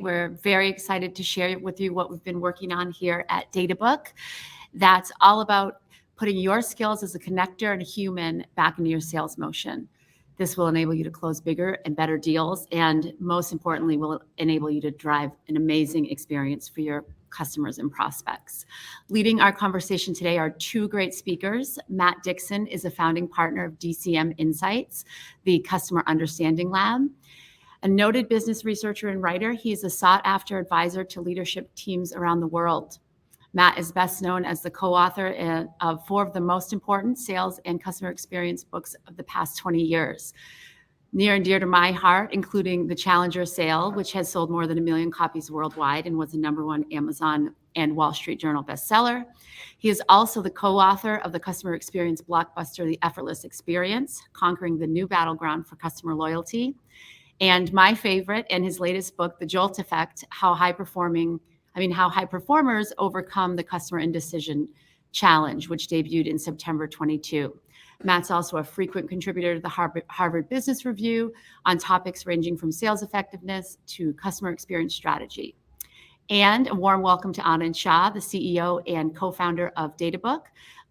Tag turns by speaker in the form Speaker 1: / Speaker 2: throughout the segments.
Speaker 1: We're very excited to share with you what we've been working on here at DataBook. That's all about putting your skills as a connector and a human back into your sales motion. This will enable you to close bigger and better deals, and most importantly, will enable you to drive an amazing experience for your customers and prospects. Leading our conversation today are two great speakers. Matt Dixon is a founding partner of DCM Insights, the Customer Understanding Lab. A noted business researcher and writer, he is a sought-after advisor to leadership teams around the world. Matt is best known as the co-author of 4 of the most important sales and customer experience books of the past 20 years. Near and dear to my heart, including The Challenger Sale, which has sold more than 1 million copies worldwide and was a #1 Amazon and Wall Street Journal bestseller. He is also the co-author of the customer experience blockbuster, The Effortless Experience, Conquering the New Battleground for Customer Loyalty. And my favorite, and his latest book, The Jolt Effect, how high performers overcome the customer indecision challenge, which debuted in September 22. Matt's also a frequent contributor to the Harvard Business Review on topics ranging from sales effectiveness to customer experience strategy. And a warm welcome to Anand Shah, the CEO and co-founder of DataBook.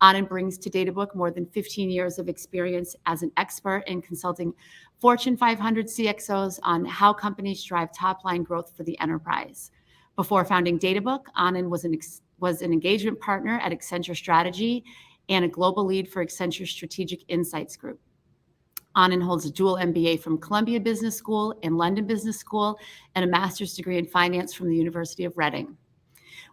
Speaker 1: Anand brings to DataBook more than 15 years of experience as an expert in consulting Fortune 500 CXOs on how companies drive top-line growth for the enterprise. Before founding DataBook, Anand was an engagement partner at Accenture Strategy and a global lead for Accenture Strategic Insights Group. Anand holds a dual MBA from Columbia Business School and London Business School and a master's degree in finance from the University of Reading.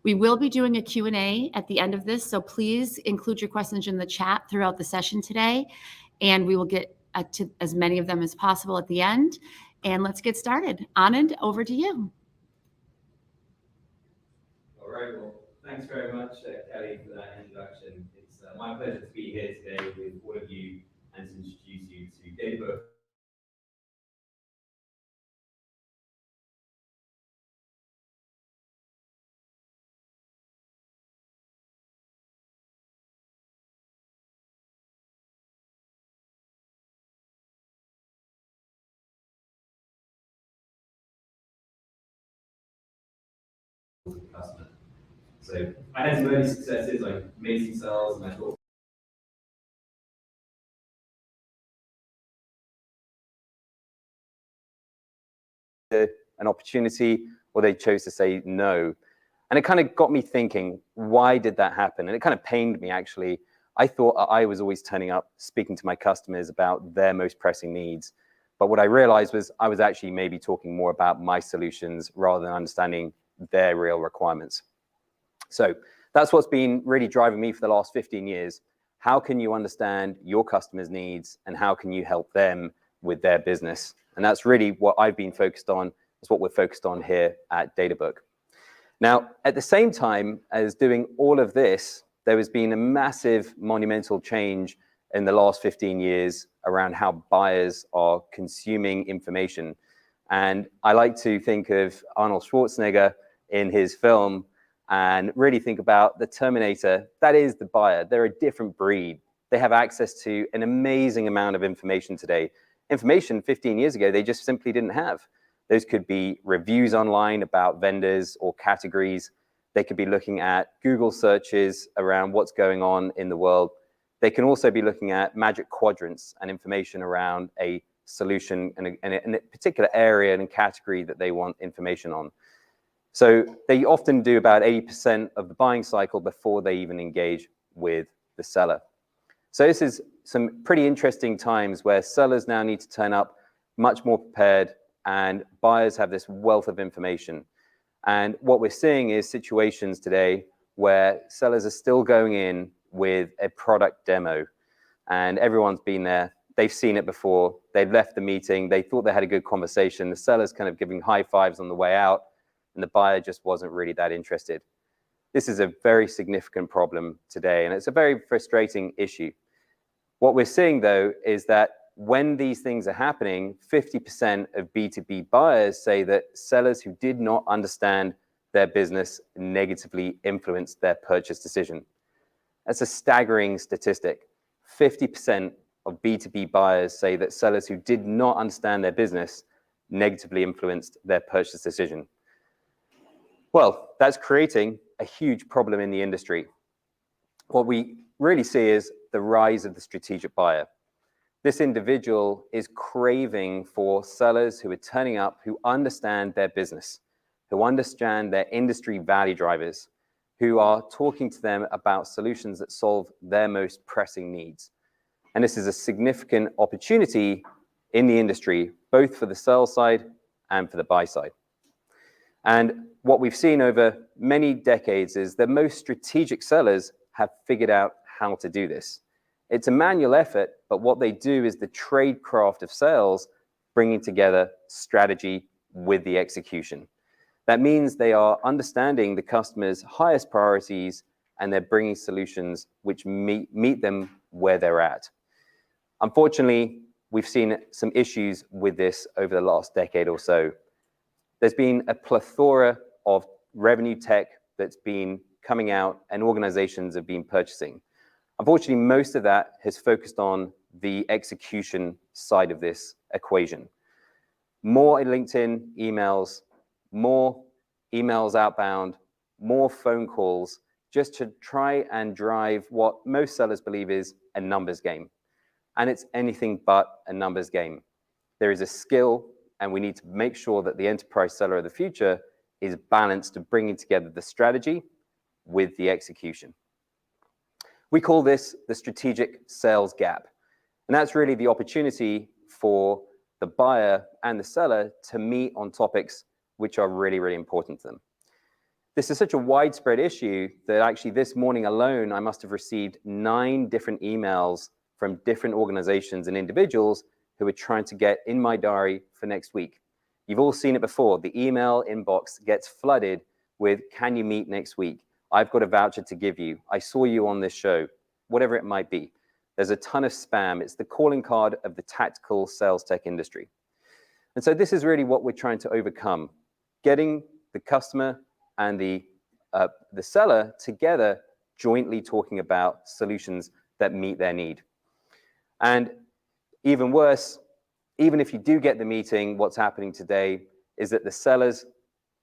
Speaker 1: We will be doing a Q&A at the end of this, so please include your questions in the chat throughout the session today, and we will get to as many of them as possible at the end. And let's get started. Anand, over to you.
Speaker 2: All right, well, thanks very much, Kelly, for that introduction. It's my pleasure to be here today with all of you and to introduce you to DataBook. The customer. So I had some early successes, like amazing sales, and I thought
Speaker 3: an opportunity, or they chose to say no. And it kind of got me thinking, why did that happen? And it kind of pained me, actually. I thought I was always turning up, speaking to my customers about their most pressing needs. But what I realized was I was actually maybe talking more about my solutions rather than understanding their real requirements. So that's what's been really driving me for the last 15 years. How can you understand your customers' needs and how can you help them with their business? And that's really what I've been focused on. It's what we're focused on here at DataBook. Now, at the same time as doing all of this, there has been a massive monumental change in the last 15 years around how buyers are consuming information. And I like to think of Arnold Schwarzenegger in his film and really think about the Terminator. That is the buyer. They're a different breed. They have access to an amazing amount of information today. Information 15 years ago, they just simply didn't have. Those could be reviews online about vendors or categories. They could be looking at Google searches around what's going on in the world. They can also be looking at magic quadrants and information around a solution in a particular area and category that they want information on. So they often do about 80% of the buying cycle before they even engage with the seller. So this is some pretty interesting times where sellers now need to turn up much more prepared and buyers have this wealth of information. And what we're seeing is situations today where sellers are still going in with a product demo and everyone's been there. They've seen it before. They've left the meeting. They thought they had a good conversation. The seller's kind of giving high fives on the way out and the buyer just wasn't really that interested. This is a very significant problem today and it's a very frustrating issue. What we're seeing, though, is that when these things are happening, 50% of B2B buyers say that sellers who did not understand their business negatively influenced their purchase decision. That's a staggering statistic. 50% of B2B buyers say that sellers who did not understand their business negatively influenced their purchase decision. Well, that's creating a huge problem in the industry. What we really see is the rise of the strategic buyer. This individual is craving for sellers who are turning up, who understand their business, who understand their industry value drivers, who are talking to them about solutions that solve their most pressing needs. And this is a significant opportunity in the industry, both for the sell side and for the buy side. And what we've seen over many decades is that most strategic sellers have figured out how to do this. It's a manual effort, but what they do is the trade craft of sales, bringing together strategy with the execution. That means they are understanding the customer's highest priorities and they're bringing solutions which meet them where they're at. Unfortunately, we've seen some issues with this over the last decade or so. There's been a plethora of revenue tech that's been coming out and organizations have been purchasing. Unfortunately, most of that has focused on the execution side of this equation. More LinkedIn emails, more emails outbound, more phone calls, just to try and drive what most sellers believe is a numbers game. And it's anything but a numbers game. There is a skill, and we need to make sure that the enterprise seller of the future is balanced to bringing together the strategy with the execution. We call this the strategic sales gap. And that's really the opportunity for the buyer and the seller to meet on topics which are really, really important to them. This is such a widespread issue that actually this morning alone, I must have received 9 different emails from different organizations and individuals who are trying to get in my diary for next week. You've all seen it before. The email inbox gets flooded with, can you meet next week? I've got a voucher to give you. I saw you on this show, whatever it might be. There's a ton of spam. It's the calling card of the tactical sales tech industry. And so this is really what we're trying to overcome, getting the customer and the seller together, jointly talking about solutions that meet their need. And even worse, even if you do get the meeting, what's happening today is that the sellers,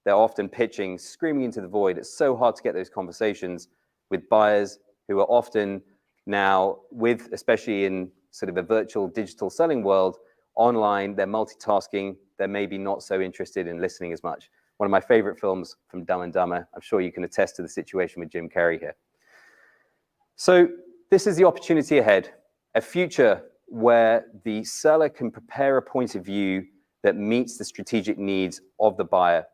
Speaker 3: they're often pitching, screaming into the void. It's so hard to get those conversations with buyers who are often now with, especially in sort of a virtual digital selling world, online, they're multitasking, they're maybe not so interested in listening as much. One of my favorite films from Dumb and Dumber, I'm sure you can attest to the situation with Jim Carrey here. So this is the opportunity ahead, a future where the seller can prepare a point of view that meets the strategic needs of the buyer.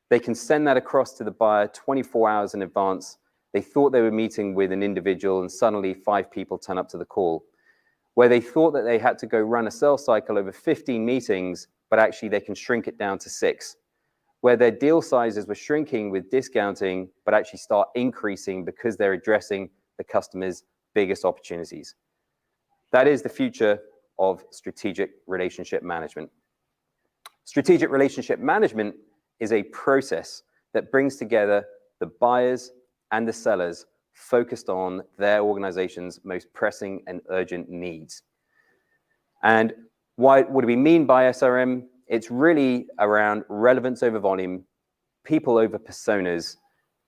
Speaker 3: They can send that across to the buyer 24 hours in advance. They thought they were meeting with an individual and suddenly 5 people turn up to the call. Where they thought that they had to go run a sales cycle over 15 meetings, but actually they can shrink it down to 6. Where their deal sizes were shrinking with discounting, but actually start increasing because they're addressing the customer's biggest opportunities. That is the future of strategic relationship management. Strategic relationship management is a process that brings together the buyers and the sellers focused on their organization's most pressing and urgent needs. And what do we mean by SRM? It's really around relevance over volume, people over personas,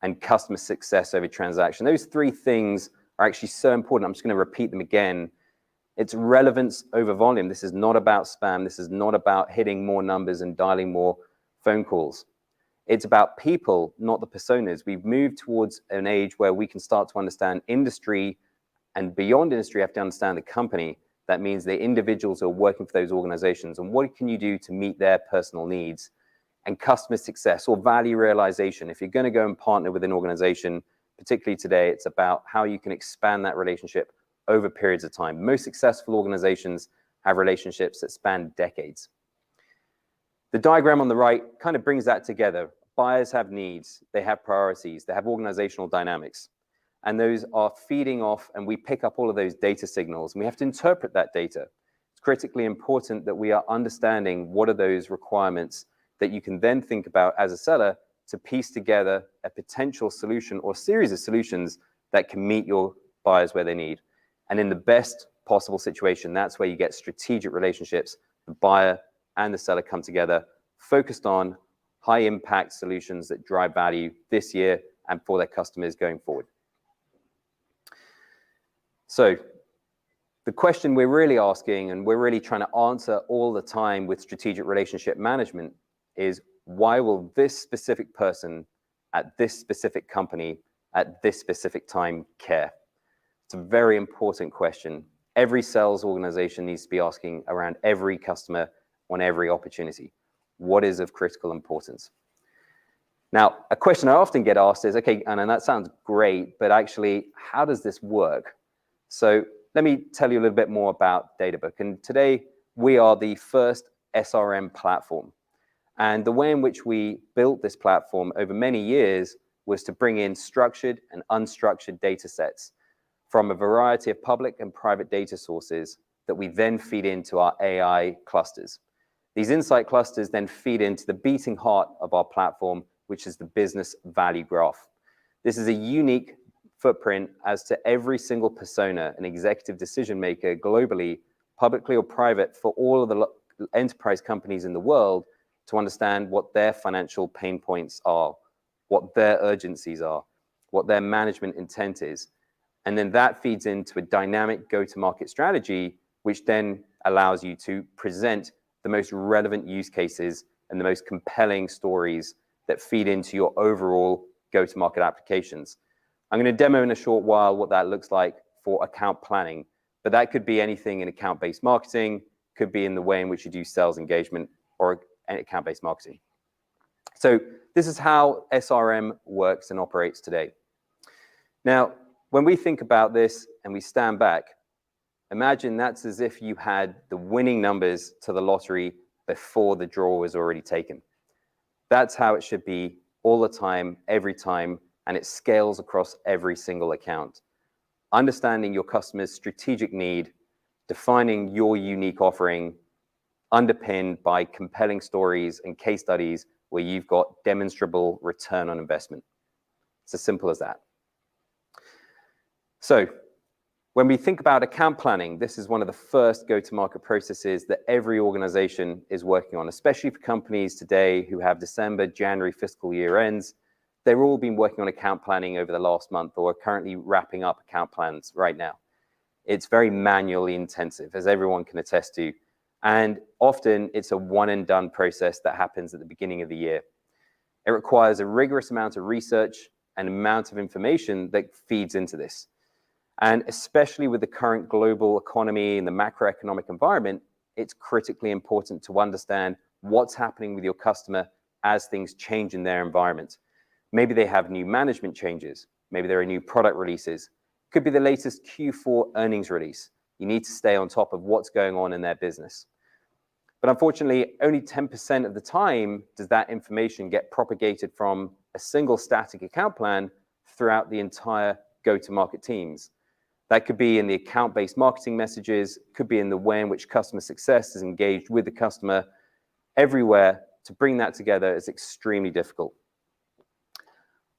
Speaker 3: and customer success over transaction. Those 3 things are actually so important. I'm just going to repeat them again. It's relevance over volume. This is not about spam. This is not about hitting more numbers and dialing more phone calls. It's about people, not the personas. We've moved towards an age where we can start to understand industry, and beyond industry, you have to understand the company. That means the individuals who are working for those organizations, and what can you do to meet their personal needs, and customer success or value realization. If you're going to go and partner with an organization, particularly today, it's about how you can expand that relationship over periods of time. Most successful organizations have relationships that span decades. The diagram on the right kind of brings that together. Buyers have needs, they have priorities, they have organizational dynamics, and those are feeding off, and we pick up all of those data signals, and we have to interpret that data. It's critically important that we are understanding what are those requirements that you can then think about as a seller to piece together a potential solution or series of solutions that can meet your buyers where they need. And in the best possible situation, that's where you get strategic relationships. The buyer and the seller come together, focused on high impact solutions that drive value this year and for their customers going forward. So the question we're really asking, and we're really trying to answer all the time with strategic relationship management, is why will this specific person at this specific company at this specific time care? It's a very important question. Every sales organization needs to be asking around every customer on every opportunity. What is of critical importance? Now, a question I often get asked is, okay, Anna, that sounds great, but actually, how does this work? So let me tell you a little bit more about Databook. And today, we are the first SRM platform. And the way in which we built this platform over many years was to bring in structured and unstructured data sets from a variety of public and private data sources that we then feed into our AI clusters. These insight clusters then feed into the beating heart of our platform, which is the business value graph. This is a unique footprint as to every single persona, an executive decision maker globally, publicly or private, for all of the enterprise companies in the world to understand what their financial pain points are, what their urgencies are, what their management intent is. And then that feeds into a dynamic go-to-market strategy, which then allows you to present the most relevant use cases and the most compelling stories that feed into your overall go-to-market applications. I'm going to demo in a short while what that looks like for account planning, but that could be anything in account-based marketing, could be in the way in which you do sales engagement or account-based marketing. So this is how SRM works and operates today. Now, when we think about this and we stand back, imagine that's as if you had the winning numbers to the lottery before the draw was already taken. That's how it should be all the time, every time, and it scales across every single account. Understanding your customer's strategic need, defining your unique offering, underpinned by compelling stories and case studies where you've got demonstrable return on investment. It's as simple as that. So when we think about account planning, this is one of the first go-to-market processes that every organization is working on, especially for companies today who have December, January fiscal year ends. They've all been working on account planning over the last month or are currently wrapping up account plans right now. It's very manually intensive, as everyone can attest to. And often it's a one and done process that happens at the beginning of the year. It requires a rigorous amount of research and amount of information that feeds into this. And especially with the current global economy and the macroeconomic environment, it's critically important to understand what's happening with your customer as things change in their environment. Maybe they have new management changes. Maybe there are new product releases. Could be the latest Q4 earnings release. You need to stay on top of what's going on in their business. But unfortunately, only 10% of the time does that information get propagated from a single static account plan throughout the entire go-to-market teams. That could be in the account-based marketing messages, could be in the way in which customer success is engaged with the customer. Everywhere, to bring that together is extremely difficult.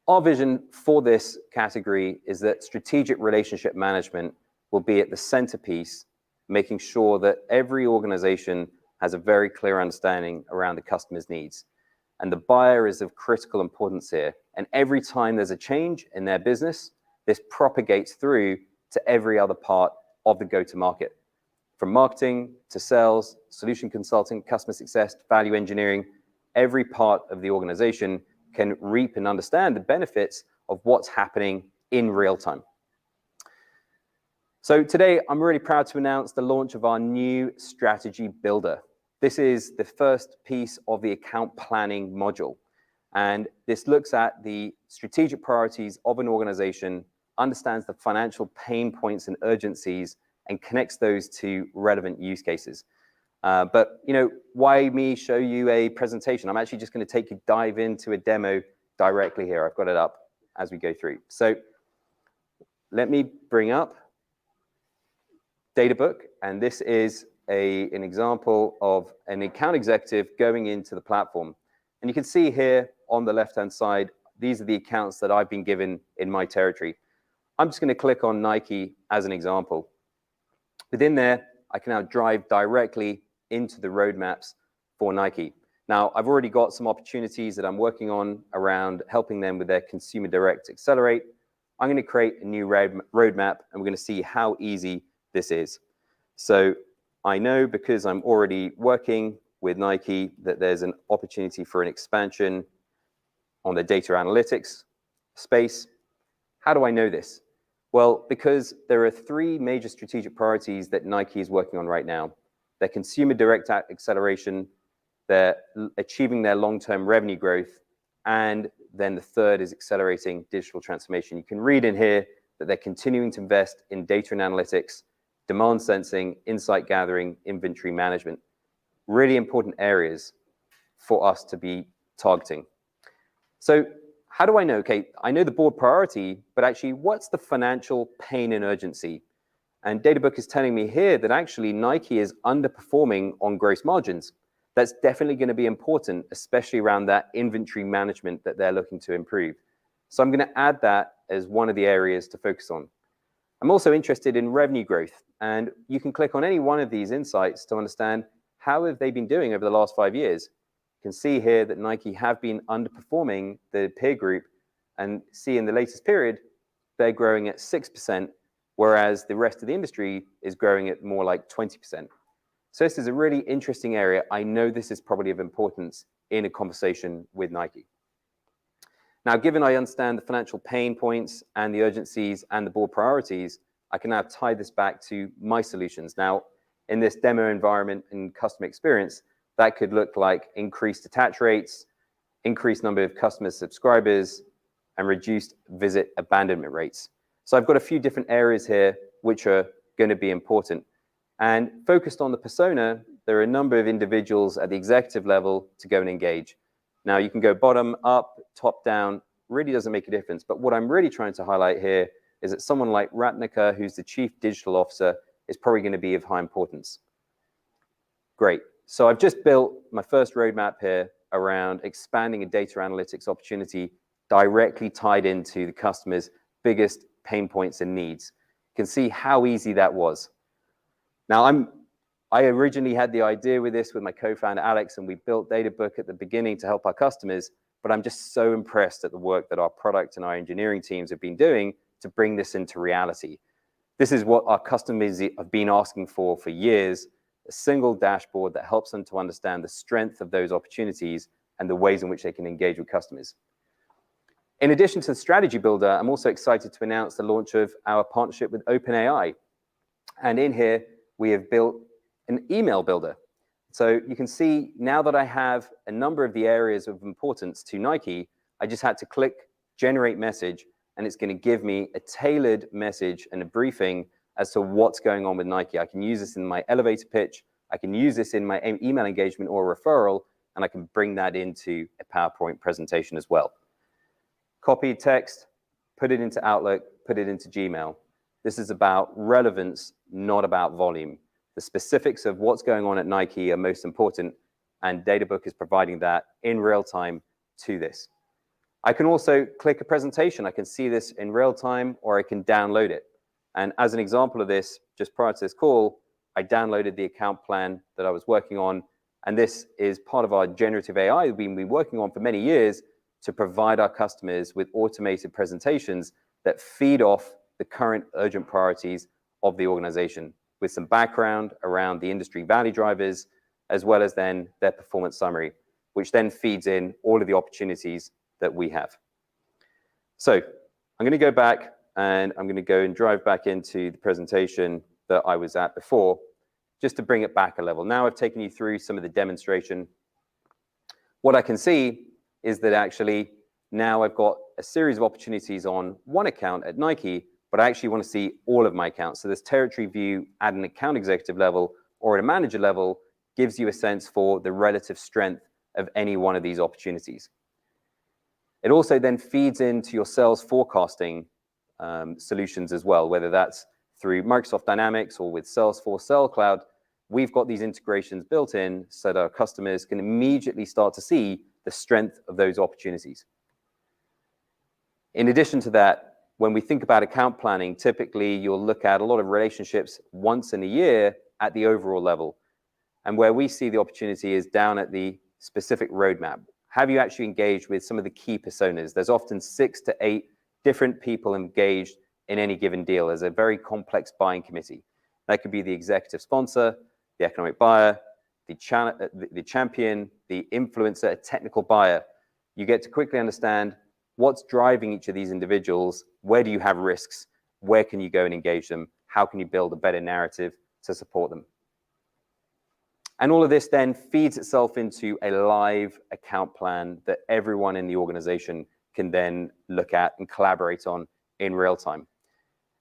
Speaker 3: Our vision for this category is that strategic relationship management will be at the centerpiece, making sure that every organization has a very clear understanding around the customer's needs. And the buyer is of critical importance here. And every time there's a change in their business, this propagates through to every other part of the go-to-market. From marketing to sales, solution consulting, customer success, value engineering, every part of the organization can reap and understand the benefits of what's happening in real time. So today, I'm really proud to announce the launch of our new strategy builder. This is the first piece of the account planning module. And this looks at the strategic priorities of an organization, understands the financial pain points and urgencies, and connects those to relevant use cases. But why me show you a presentation? I'm actually just going to dive into a demo directly here. I've got it up as we go through. So let me bring up Databook, and this is an example of an account executive going into the platform. And you can see here on the left-hand side, these are the accounts that I've been given in my territory. I'm just going to click on Nike as an example. Within there, I can now drive directly into the roadmaps for Nike. Now, I've already got some opportunities that I'm working on around helping them with their consumer direct accelerate. I'm going to create a new roadmap, and we're going to see how easy this is. So I know, because I'm already working with Nike, that there's an opportunity for an expansion on the data analytics space. How do I know this? Well, because there are 3 major strategic priorities that Nike is working on right now. Their consumer direct acceleration, they're achieving their long-term revenue growth, and then the third is accelerating digital transformation. You can read in here that they're continuing to invest in data and analytics, demand sensing, insight gathering, inventory management. Really important areas for us to be targeting. So how do I know? Okay, I know the board priority, but actually, what's the financial pain and urgency? And Databook is telling me here that actually Nike is underperforming on gross margins. That's definitely going to be important, especially around that inventory management that they're looking to improve. So I'm going to add that as one of the areas to focus on. I'm also interested in revenue growth, and you can click on any one of these insights to understand how have they been doing over the last 5 years. You can see here that Nike have been underperforming the peer group, and see in the latest period, they're growing at 6%, whereas the rest of the industry is growing at more like 20%. So this is a really interesting area. I know this is probably of importance in a conversation with Nike. Now, given I understand the financial pain points and the urgencies and the board priorities, I can now tie this back to my solutions. Now, in this demo environment and customer experience, that could look like increased attach rates, increased number of customer subscribers, and reduced visit abandonment rates. So I've got a few different areas here which are going to be important. And focused on the persona, there are a number of individuals at the executive level to go and engage. Now, you can go bottom up, top down, really doesn't make a difference. But what I'm really trying to highlight here is that someone like Ratnaka, who's the Chief Digital Officer, is probably going to be of high importance. Great. So I've just built my first roadmap here around expanding a data analytics opportunity directly tied into the customer's biggest pain points and needs. You can see how easy that was. Now, I originally had the idea with this with my co-founder, Alex, and we built Databook at the beginning to help our customers, but I'm just so impressed at the work that our product and our engineering teams have been doing to bring this into reality. This is what our customers have been asking for years, a single dashboard that helps them to understand the strength of those opportunities and the ways in which they can engage with customers. In addition to the strategy builder, I'm also excited to announce the launch of our partnership with OpenAI. And in here, we have built an email builder. So you can see now that I have a number of the areas of importance to Nike, I just had to click generate message, and it's going to give me a tailored message and a briefing as to what's going on with Nike. I can use this in my elevator pitch. I can use this in my email engagement or referral, and I can bring that into a PowerPoint presentation as well. Copy text, put it into Outlook, put it into Gmail. This is about relevance, not about volume. The specifics of what's going on at Nike are most important, and Databook is providing that in real time to this. I can also click a presentation. I can see this in real time, or I can download it. And as an example of this, just prior to this call, I downloaded the account plan that I was working on. And this is part of our generative AI we've been working on for many years to provide our customers with automated presentations that feed off the current urgent priorities of the organization, with some background around the industry value drivers, as well as then their performance summary, which then feeds in all of the opportunities that we have. So I'm going to go back, and I'm going to go and drive back into the presentation that I was at before, just to bring it back a level. Now I've taken you through some of the demonstration. What I can see is that actually now I've got a series of opportunities on one account at Nike, but I actually want to see all of my accounts. So this territory view at an account executive level or at a manager level gives you a sense for the relative strength of any one of these opportunities. It also then feeds into your sales forecasting solutions as well, whether that's through Microsoft Dynamics or with Salesforce Sales Cloud. We've got these integrations built in so that our customers can immediately start to see the strength of those opportunities. In addition to that, when we think about account planning, typically you'll look at a lot of relationships once in a year at the overall level. And where we see the opportunity is down at the specific roadmap? Have you actually engaged with some of the key personas? There's often 6 to 8 different people engaged in any given deal. There's a very complex buying committee. That could be the executive sponsor, the economic buyer, the champion, the influencer, a technical buyer. You get to quickly understand what's driving each of these individuals, where do you have risks, where can you go and engage them, how can you build a better narrative to support them. And all of this then feeds itself into a live account plan that everyone in the organization can then look at and collaborate on in real time.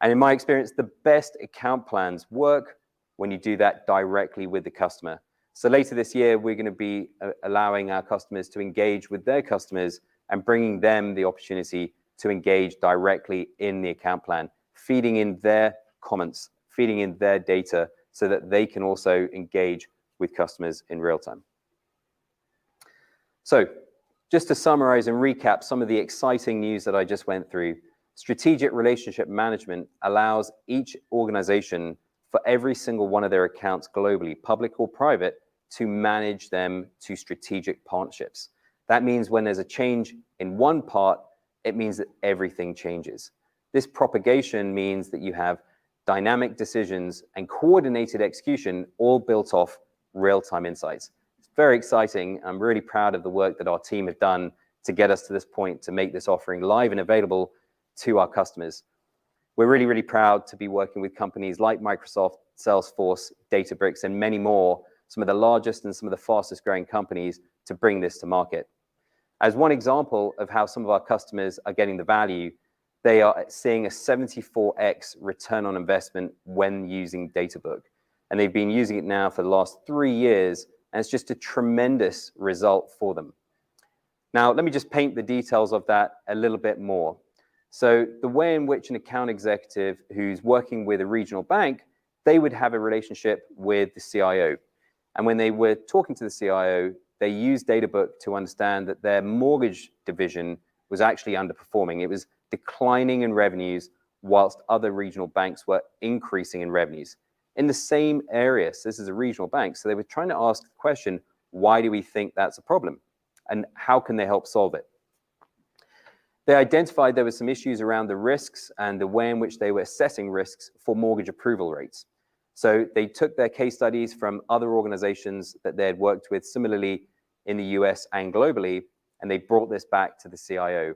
Speaker 3: And in my experience, the best account plans work when you do that directly with the customer. So later this year, we're going to be allowing our customers to engage with their customers and bringing them the opportunity to engage directly in the account plan, feeding in their comments, feeding in their data so that they can also engage with customers in real time. So just to summarize and recap some of the exciting news that I just went through, strategic relationship management allows each organization for every single one of their accounts globally, public or private, to manage them to strategic partnerships. That means when there's a change in one part, it means that everything changes. This propagation means that you have dynamic decisions and coordinated execution all built off real-time insights. It's very exciting. I'm really proud of the work that our team have done to get us to this point, to make this offering live and available to our customers. We're really, really proud to be working with companies like Microsoft, Salesforce, Databricks, and many more, some of the largest and some of the fastest growing companies, to bring this to market. As one example of how some of our customers are getting the value, they are seeing a 74x return on investment when using Databook. And they've been using it now for the last 3 years, and it's just a tremendous result for them. Now, let me just paint the details of that a little bit more. So the way in which an account executive who's working with a regional bank, they would have a relationship with the CIO. And when they were talking to the CIO, they used Databook to understand that their mortgage division was actually underperforming. It was declining in revenues whilst other regional banks were increasing in revenues in the same area. So this is a regional bank. So they were trying to ask the question, why do we think that's a problem? And how can they help solve it? They identified there were some issues around the risks and the way in which they were assessing risks for mortgage approval rates. So they took their case studies from other organizations that they had worked with similarly in the US and globally, and they brought this back to the CIO.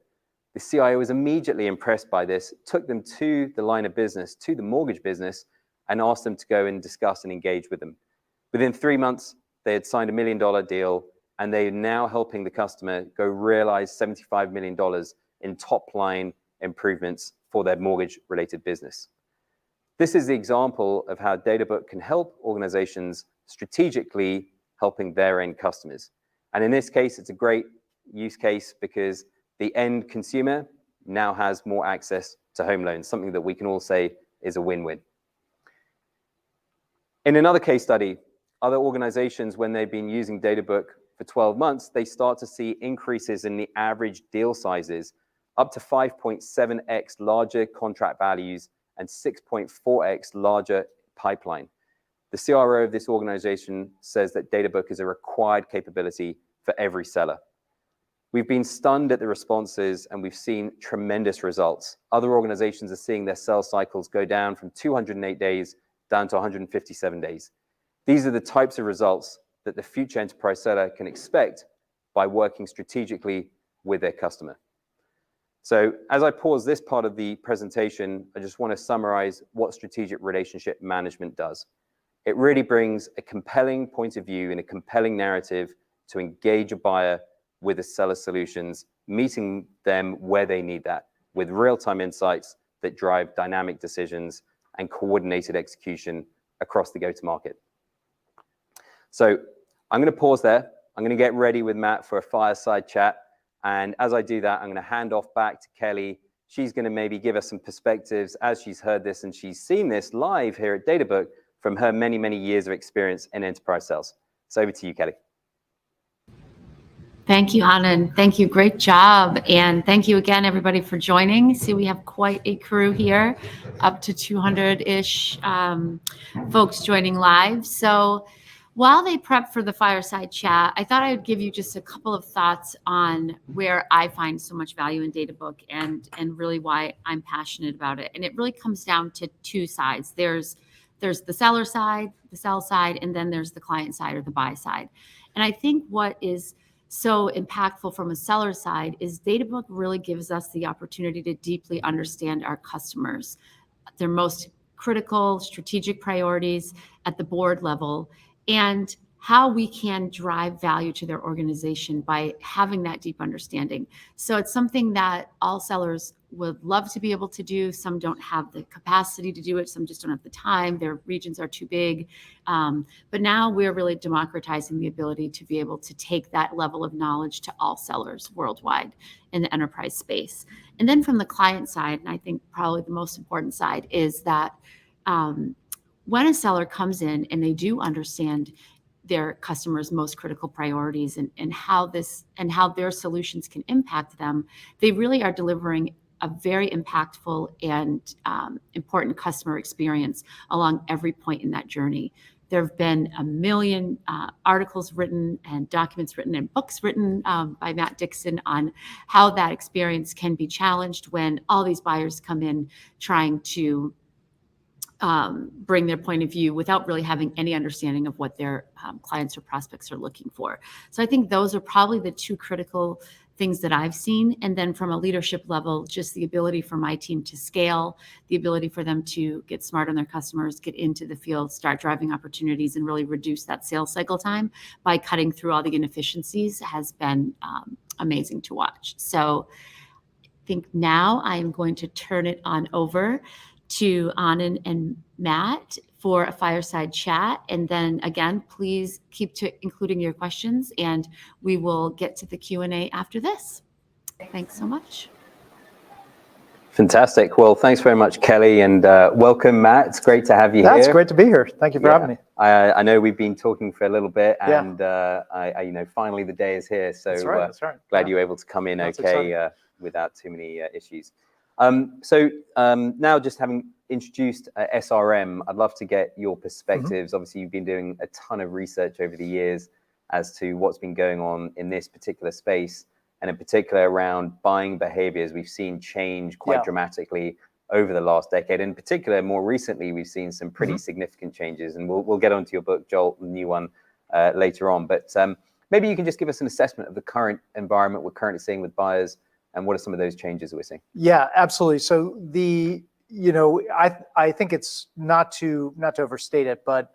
Speaker 3: The CIO was immediately impressed by this, took them to the line of business, to the mortgage business, and asked them to go and discuss and engage with them. Within 3 months, they had signed $1 million deal, and they are now helping the customer go realize $75 million in top line improvements for their mortgage related business. This is the example of how Databook can help organizations strategically helping their end customers. And in this case, it's a great use case because the end consumer now has more access to home loans, something that we can all say is a win-win. In another case study, other organizations, when they've been using Databook for 12 months, they start to see increases in the average deal sizes, up to 5.7x larger contract values and 6.4x larger pipeline. The CRO of this organization says that Databook is a required capability for every seller. We've been stunned at the responses and we've seen tremendous results. Other organizations are seeing their sales cycles go down from 208 days down to 157 days. These are the types of results that the future enterprise seller can expect by working strategically with their customer. So as I pause this part of the presentation, I just want to summarize what strategic relationship management does. It really brings a compelling point of view and a compelling narrative to engage a buyer with the seller solutions, meeting them where they need that, with real-time insights that drive dynamic decisions and coordinated execution across the go-to-market. So I'm going to pause there. I'm going to get ready with Matt for a fireside chat. And as I do that, I'm going to hand off back to Kelly. She's going to maybe give us some perspectives as she's heard this and she's seen this live here at Databook from her many, many years of experience in enterprise sales. So over to you, Kelly.
Speaker 1: Thank you, Anand. Thank you. Great job. And thank you again, everybody, for joining. See, we have quite a crew here, up to 200-ish folks joining live. So While they prep for the fireside chat, I thought I would give you just a couple of thoughts on where I find so much value in DataBook and really why I'm passionate about it. And it really comes down to two sides. There's the seller side, the sell side, and then there's the client side or the buy side. And I think what is so impactful from a seller side is DataBook really gives us the opportunity to deeply understand our customers, their most critical strategic priorities at the board level, and how we can drive value to their organization by having that deep understanding. So it's something that all sellers would love to be able to do. Some don't have the capacity to do it. Some just don't have the time. Their regions are too big. But now we're really democratizing the ability to be able to take that level of knowledge to all sellers worldwide in the enterprise space. And then from the client side, and I think probably the most important side, is that when a seller comes in and they do understand their customers' most critical priorities and how their solutions can impact them, they really are delivering a very impactful and important customer experience along every point in that journey. There have been a million articles written and documents written and books written by Matt Dixon on how that experience can be challenged when all these buyers come in trying to bring their point of view without really having any understanding of what their clients or prospects are looking for. So I think those are probably the two critical things that I've seen. And then from a leadership level, just the ability for my team to scale, the ability for them to get smart on their customers, get into the field, start driving opportunities, and really reduce that sales cycle time by cutting through all the inefficiencies has been amazing to watch. So I think now I'm going to turn it on over to Anand and Matt for a fireside chat. And then again, please keep to including your questions and we will get to the Q&A after this. Thanks so much.
Speaker 3: Fantastic. Well, thanks very much, Kelly, and welcome, Matt. It's great to have you here.
Speaker 4: That's great to be here. Thank you for having me.
Speaker 3: I know we've been talking for a little bit, and I finally the day is here. So
Speaker 4: that's right.
Speaker 3: Glad you were able to come in without too many issues. Now, just having introduced SRM, I'd love to get your perspectives. Obviously, you've been doing a ton of research over the years as to what's been going on in this particular space, and in particular around buying behaviors. We've seen change quite dramatically over the last decade. In particular, more recently, we've seen some pretty significant changes, and we'll get onto your book, Jolt, the new one, later on. But maybe you can just give us an assessment of the current environment we're currently seeing with buyers, and what are some of those changes we're seeing?
Speaker 4: Yeah, absolutely. So I think it's not to overstate it, but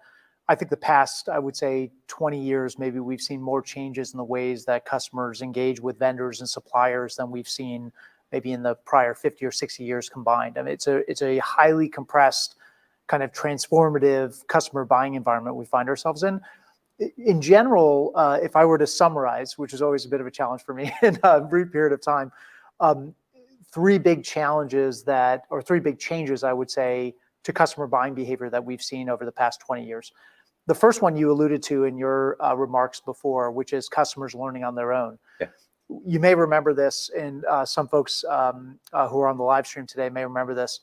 Speaker 4: I think the past, I would say 20 years, maybe we've seen more changes in the ways that customers engage with vendors and suppliers than we've seen maybe in the prior 50 or 60 years combined. I mean, it's a highly compressed kind of transformative customer buying environment we find ourselves in. In general, if I were to summarize, which is always a bit of a challenge for me in a brief period of time, three big changes, I would say, to customer buying behavior that we've seen over the past 20 years. The first one you alluded to in your remarks before, which is customers learning on their own.
Speaker 3: Yeah.
Speaker 4: You may remember this, and some folks who are on the live stream today may remember this,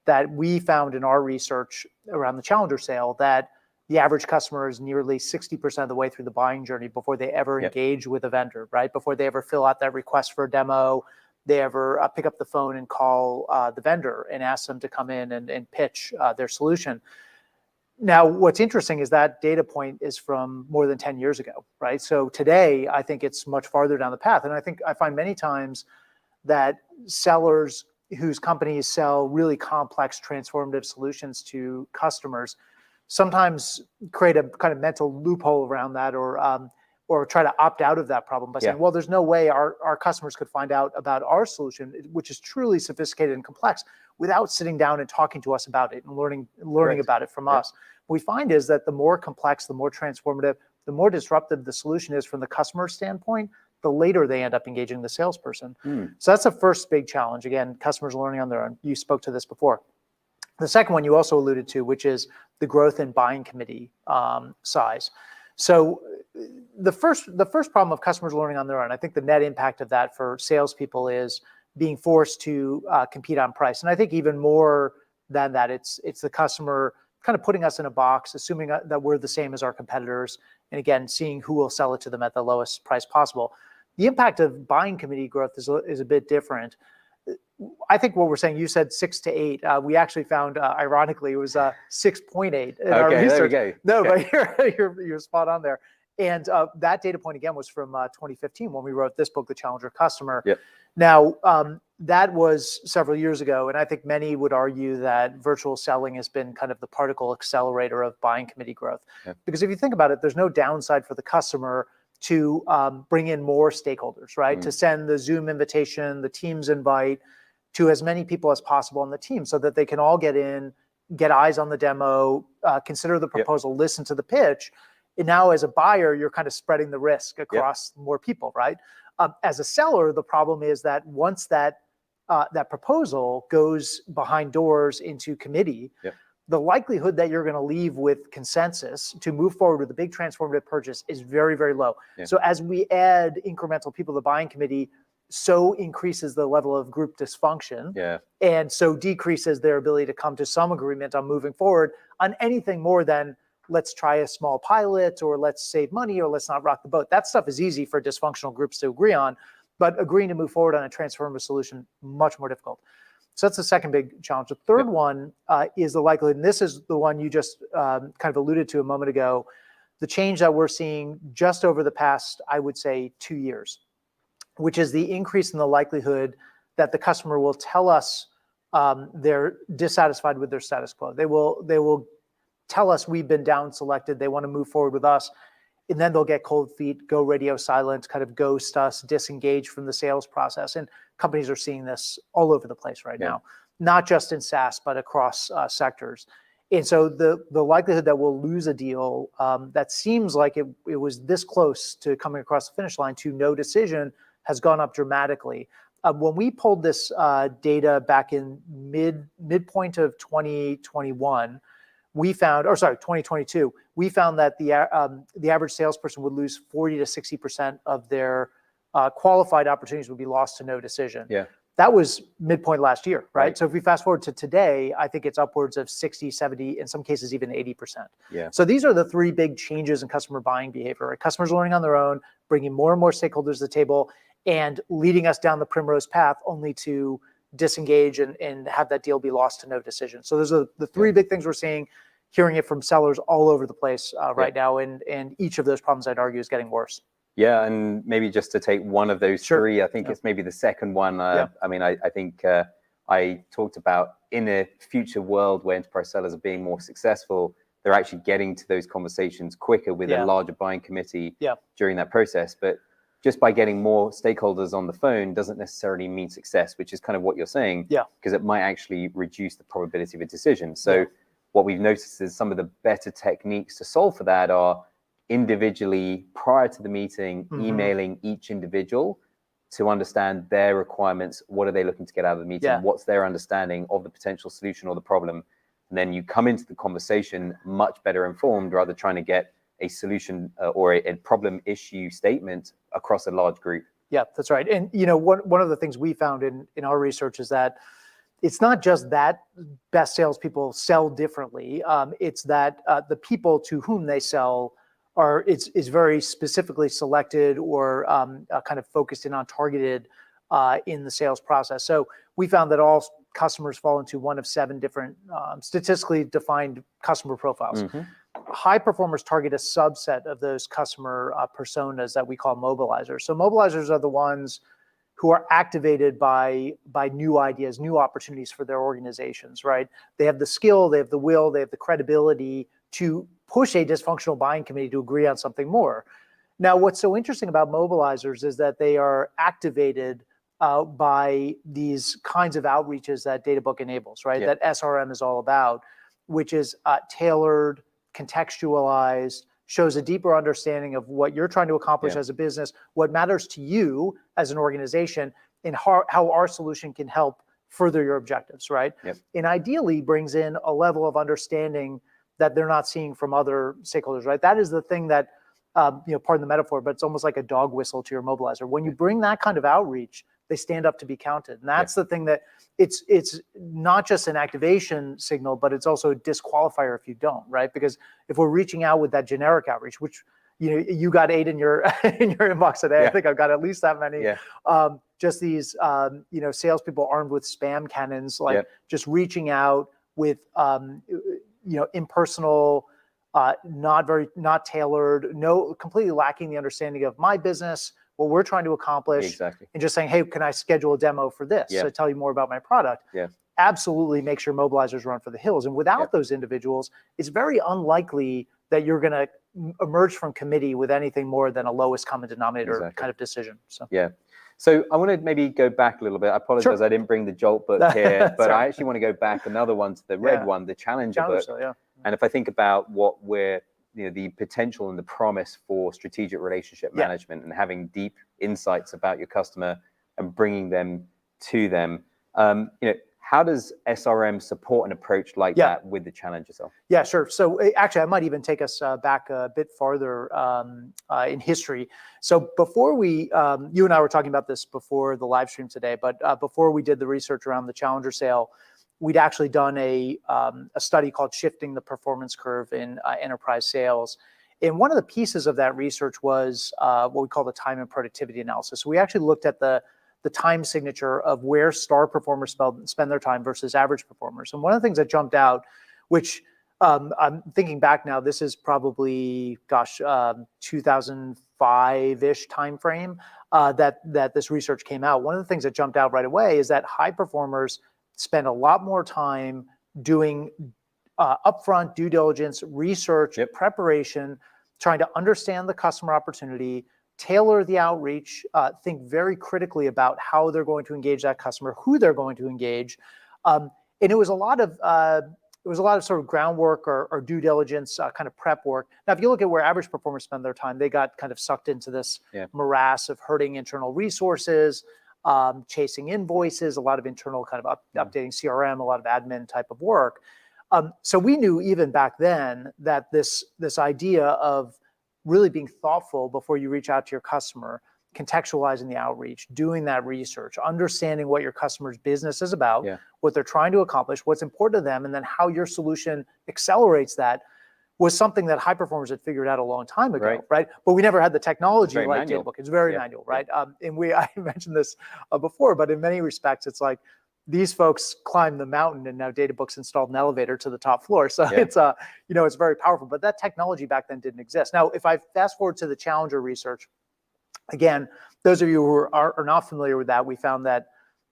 Speaker 4: that we found in our research around the Challenger sale that the average customer is nearly 60% of the way through the buying journey before they ever engage with a vendor, right? Before they ever fill out that request for a demo, they ever pick up the phone and call the vendor and ask them to come in and pitch their solution. Now, what's interesting is that data point is from more than 10 years ago, right? So today, I think it's much farther down the path. And I find many times that sellers whose companies sell really complex transformative solutions to customers sometimes create a kind of mental loophole around that, or try to opt out of that problem by saying, well, there's no way our customers could find out about our solution, which is truly sophisticated and complex, without sitting down and talking to us about it and learning about it from us. What we find is that the more complex, the more transformative, the more disruptive the solution is from the customer standpoint, the later they end up engaging the salesperson. So that's the first big challenge. Again, customers learning on their own. You spoke to this before. The second one you also alluded to, which is the growth in buying committee size. So the first problem of customers learning on their own, I think the net impact of that for salespeople is being forced to compete on price. And I think even more than that, it's the customer kind of putting us in a box, assuming that we're the same as our competitors, and again, seeing who will sell it to them at the lowest price possible. The impact of buying committee growth is a bit different. I think what we're saying, you said 6 to 8. We actually found, ironically, it was 6.8 in our
Speaker 3: Okay, there we
Speaker 4: research.
Speaker 3: go.
Speaker 4: No,
Speaker 3: Okay.
Speaker 4: but you're spot on there. And that data point, again, was from 2015 when we wrote this book, The Challenger Customer.
Speaker 3: Yep.
Speaker 4: Now, that was several years ago, and I think many would argue that virtual selling has been kind of the particle accelerator of buying committee growth.
Speaker 3: Yep.
Speaker 4: Because if you think about it, there's no downside for the customer to bring in more stakeholders, right? To send the Zoom invitation, the Teams invite to as many people as possible on the team so that they can all get in, get eyes on the demo, consider the proposal, listen to the pitch. And now as a buyer, you're kind of spreading the risk across more people, right? As a seller, the problem is that once that proposal goes behind doors into committee, the likelihood that you're going to leave with consensus to move forward with a big transformative purchase is very, very low. So as we add incremental people to the buying committee, so increases the level of group dysfunction, and so decreases their ability to come to some agreement on moving forward on anything more than let's try a small pilot, or let's save money, or let's not rock the boat. That stuff is easy for dysfunctional groups to agree on, but agreeing to move forward on a transformative solution, much more difficult. So that's the second big challenge. The third one is the likelihood, and this is the one you just kind of alluded to a moment ago, the change that we're seeing just over the past, I would say, 2 years, which is the increase in the likelihood that the customer will tell us they're dissatisfied with their status quo. They will tell us we've been down selected, they want to move forward with us, and then they'll get cold feet, go radio silent, kind of ghost us, disengage from the sales process. And companies are seeing this all over the place right now, not just in SaaS, but across sectors. And so the likelihood that we'll lose a deal that seems like it was this close to coming across the finish line to no decision has gone up dramatically. When we pulled this data back in midpoint of 2021, we found, or sorry, 2022, we found that the average salesperson would lose 40 to 60% of their qualified opportunities would be lost to no decision. That was midpoint last year, right? So if we fast forward to today, I think it's upwards of 60, 70, in some cases even 80%. So these are the three big changes in customer buying behavior. Right? Customers learning on their own, bringing more and more stakeholders to the table, and leading us down the primrose path only to disengage and have that deal be lost to no decision. So those are the three big things we're seeing, hearing it from sellers all over the place right now. And each of those problems, I'd argue, is getting worse.
Speaker 3: Yeah, and maybe just to take one of those three, I think it's maybe the second one. I mean, I think I talked about in a future world where enterprise sellers are being more successful, they're actually getting to those conversations quicker with a larger buying committee during that process. But just by getting more stakeholders on the phone doesn't necessarily mean success, which is kind of what you're saying, because it might actually reduce the probability of a decision. So what we've noticed is some of the better techniques to solve for that are individually, prior to the meeting, emailing each individual to understand their requirements. What are they looking to get out of the meeting? What's their understanding of the potential solution or the problem? And then you come into the conversation much better informed, rather trying to get a solution or a problem issue statement across a large group.
Speaker 4: Yeah, that's right. And you know, one of the things we found in our research is that it's not just that best salespeople sell differently. It's that the people to whom they sell is very specifically selected or kind of focused in on targeted in the sales process. So we found that all customers fall into one of 7 different statistically defined customer profiles. High performers target a subset of those customer personas that we call mobilizers. So mobilizers are the ones who are activated by new ideas, new opportunities for their organizations, right? They have the skill, they have the will, they have the credibility to push a dysfunctional buying committee to agree on something more. Now, what's so interesting about mobilizers is that they are activated by these kinds of outreaches that Databook enables, right? That SRM is all about, which is tailored, contextualized, shows a deeper understanding of what you're trying to accomplish as a business, what matters to you as an organization, and how our solution can help further your objectives, right? And ideally brings in a level of understanding that they're not seeing from other stakeholders, right? That is the thing that, you know, pardon the metaphor, but it's almost like a dog whistle to your mobilizer. When you bring that kind of outreach they stand up to be counted. And that's the thing that it's not just an activation signal, but it's also a disqualifier if you don't, right? Because if we're reaching out with that generic outreach, which you got 8 in your in your inbox today. I think I've got at least that many. Just these salespeople armed with spam cannons, like just reaching out with impersonal, not tailored, completely lacking the understanding of my business, what we're trying to accomplish, and just saying, hey, can I schedule a demo for this? So tell you more about my product. Absolutely make sure mobilizers run for the hills. And without those individuals, it's very unlikely that you're going to emerge from committee with anything more than a lowest common denominator kind of decision.
Speaker 3: So I want to maybe go back a little bit. I apologize, I didn't bring the Jolt book here, but I actually want to go back another one to the red one, the Challenger book. And if I think about what we're, the potential and the promise for strategic relationship management and having deep insights about your customer and bringing them to them, how does SRM support an approach like that with the Challenger cell?
Speaker 4: Yeah, sure. So actually, I might even take us back a bit farther in history. So before we, you and I were talking about this before the live stream today, but before we did the research around the Challenger sale, we'd actually done a study called Shifting the Performance Curve in Enterprise Sales. And one of the pieces of that research was what we call the time and productivity analysis. So we actually looked at the time signature of where star performers spend their time versus average performers. And one of the things that jumped out, which I'm thinking back now, this is probably, 2005-ish timeframe that this research came out. One of the things that jumped out right away is that high performers spend a lot more time doing upfront due diligence, research, preparation, trying to understand the customer opportunity, tailor the outreach, think very critically about how they're going to engage that customer, who they're going to engage. And it was a lot of sort of groundwork or due diligence kind of prep work. Now, if you look at where average performers spend their time, they got kind of sucked into this morass of hurting internal resources, chasing invoices, a lot of internal kind of updating CRM, a lot of admin type of work. So we knew even back then that this idea of really being thoughtful before you reach out to your customer, contextualizing the outreach, doing that research, understanding what your customer's business is about, what they're trying to accomplish, what's important to them, and then how your solution accelerates that, was something that high performers had figured out a long time ago, right? But we never had the technology like Databook. It's very manual, right? And I mentioned this before, but in many respects, it's like these folks climbed the mountain and now Databook's installed an elevator to the top floor. So it's it's very powerful, but that technology back then didn't exist. Now, if I fast forward to the Challenger research, again, those of you who are not familiar with that, we found that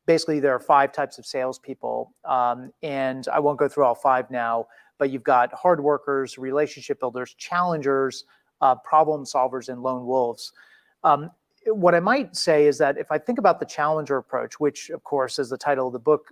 Speaker 4: basically there are 5 types of salespeople. And I won't go through all 5 now, but you've got hard workers, relationship builders, challengers, problem solvers, and lone wolves. What I might say is that if I think about the Challenger approach, which of course, as the title of the book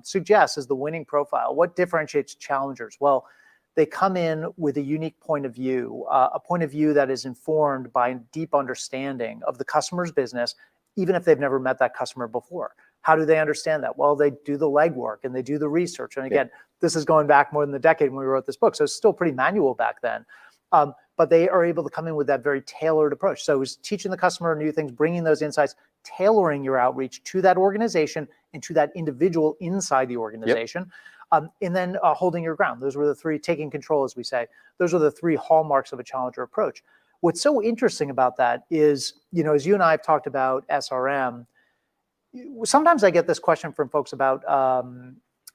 Speaker 4: suggests, is the winning profile, what differentiates challengers? Well, they come in with a unique point of view, a point of view that is informed by a deep understanding of the customer's business, even if they've never met that customer before. How do they understand that? Well, they do the legwork and they do the research. And again, this is going back more than a decade when we wrote this book, so it's still pretty manual back then. But they are able to come in with that very tailored approach. So it's teaching the customer new things, bringing those insights, tailoring your outreach to that organization and to that individual inside the organization, and then holding your ground. Those were the 3, taking control, as we say. Those are the 3 hallmarks of a Challenger approach. What's so interesting about that is, as you and I have talked about SRM, sometimes I get this question from folks about,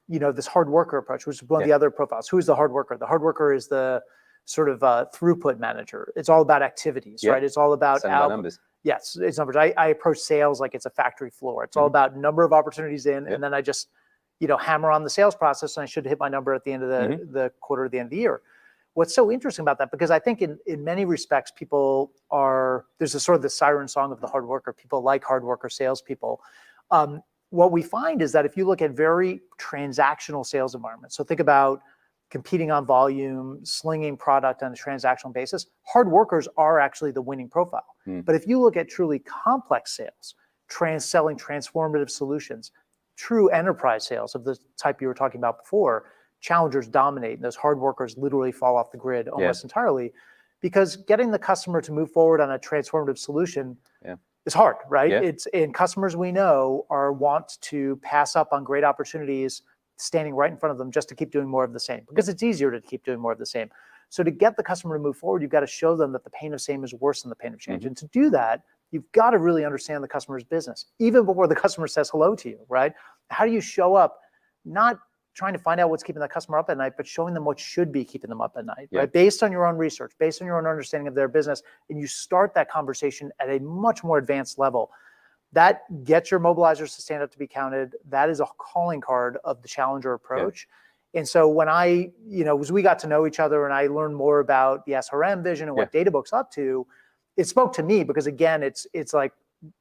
Speaker 4: this hard worker approach, which is one of the other profiles. Who is the hard worker? The hard worker is the sort of throughput manager. It's all about activities, right? It's all about
Speaker 3: numbers.
Speaker 4: Yes, it's numbers. I approach sales like it's a factory floor. It's all about number of opportunities in, and then I just, hammer on the sales process, and I should hit my number at the end of the quarter, at the end of the year. What's so interesting about that, because I think in many respects, there's a sort of the siren song of the hard worker. People like hard worker salespeople. What we find is that if you look at very transactional sales environments, so think about competing on volume, slinging product on a transactional basis, hard workers are actually the winning profile. But if you look at truly complex sales, selling transformative solutions, true enterprise sales of the type you were talking about before, challengers dominate, and those hard workers literally fall off the grid almost entirely, because getting the customer to move forward on a transformative solution it's hard, right?
Speaker 3: Yeah.
Speaker 4: And customers we know want to pass up on great opportunities standing right in front of them just to keep doing more of the same, because it's easier to keep doing more of the same. So to get the customer to move forward, you've got to show them that the pain of same is worse than the pain of change. And to do that, you've got to really understand the customer's business, even before the customer says hello to you, right? How do you show up, not trying to find out what's keeping that customer up at night, but showing them what should be keeping them up at night, right? Based on your own research, based on your own understanding of their business, and you start that conversation at a much more advanced level. That gets your mobilizers to stand up to be counted. That is a calling card of the challenger approach. And so when as we got to know each other and I learned more about the SRM vision and what Databook's up to, it spoke to me because again, it's like,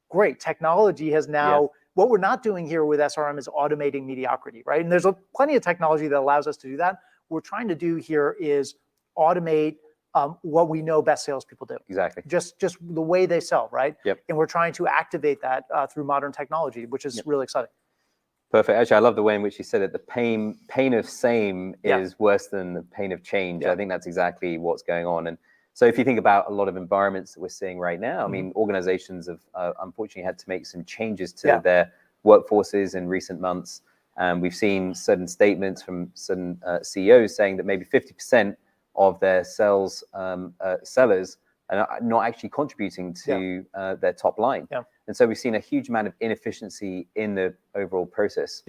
Speaker 4: great, technology has now, what we're not doing here with SRM is automating mediocrity, right? And there's plenty of technology that allows us to do that. What we're trying to do here is automate what we know best salespeople do.
Speaker 3: Exactly.
Speaker 4: Just the way they sell, right?
Speaker 3: Yep.
Speaker 4: And we're trying to activate that through modern technology, which is really exciting.
Speaker 3: Perfect. Actually, I love the way in which you said it. The pain of same is worse than the pain of change. I think that's exactly what's going on. And so if you think about a lot of environments that we're seeing right now, I mean, organizations have unfortunately had to make some changes to their workforces in recent months. We've seen certain statements from certain CEOs saying that maybe 50% of their sellers are not actually contributing to their top line. And so we've seen a huge amount of inefficiency in the overall process.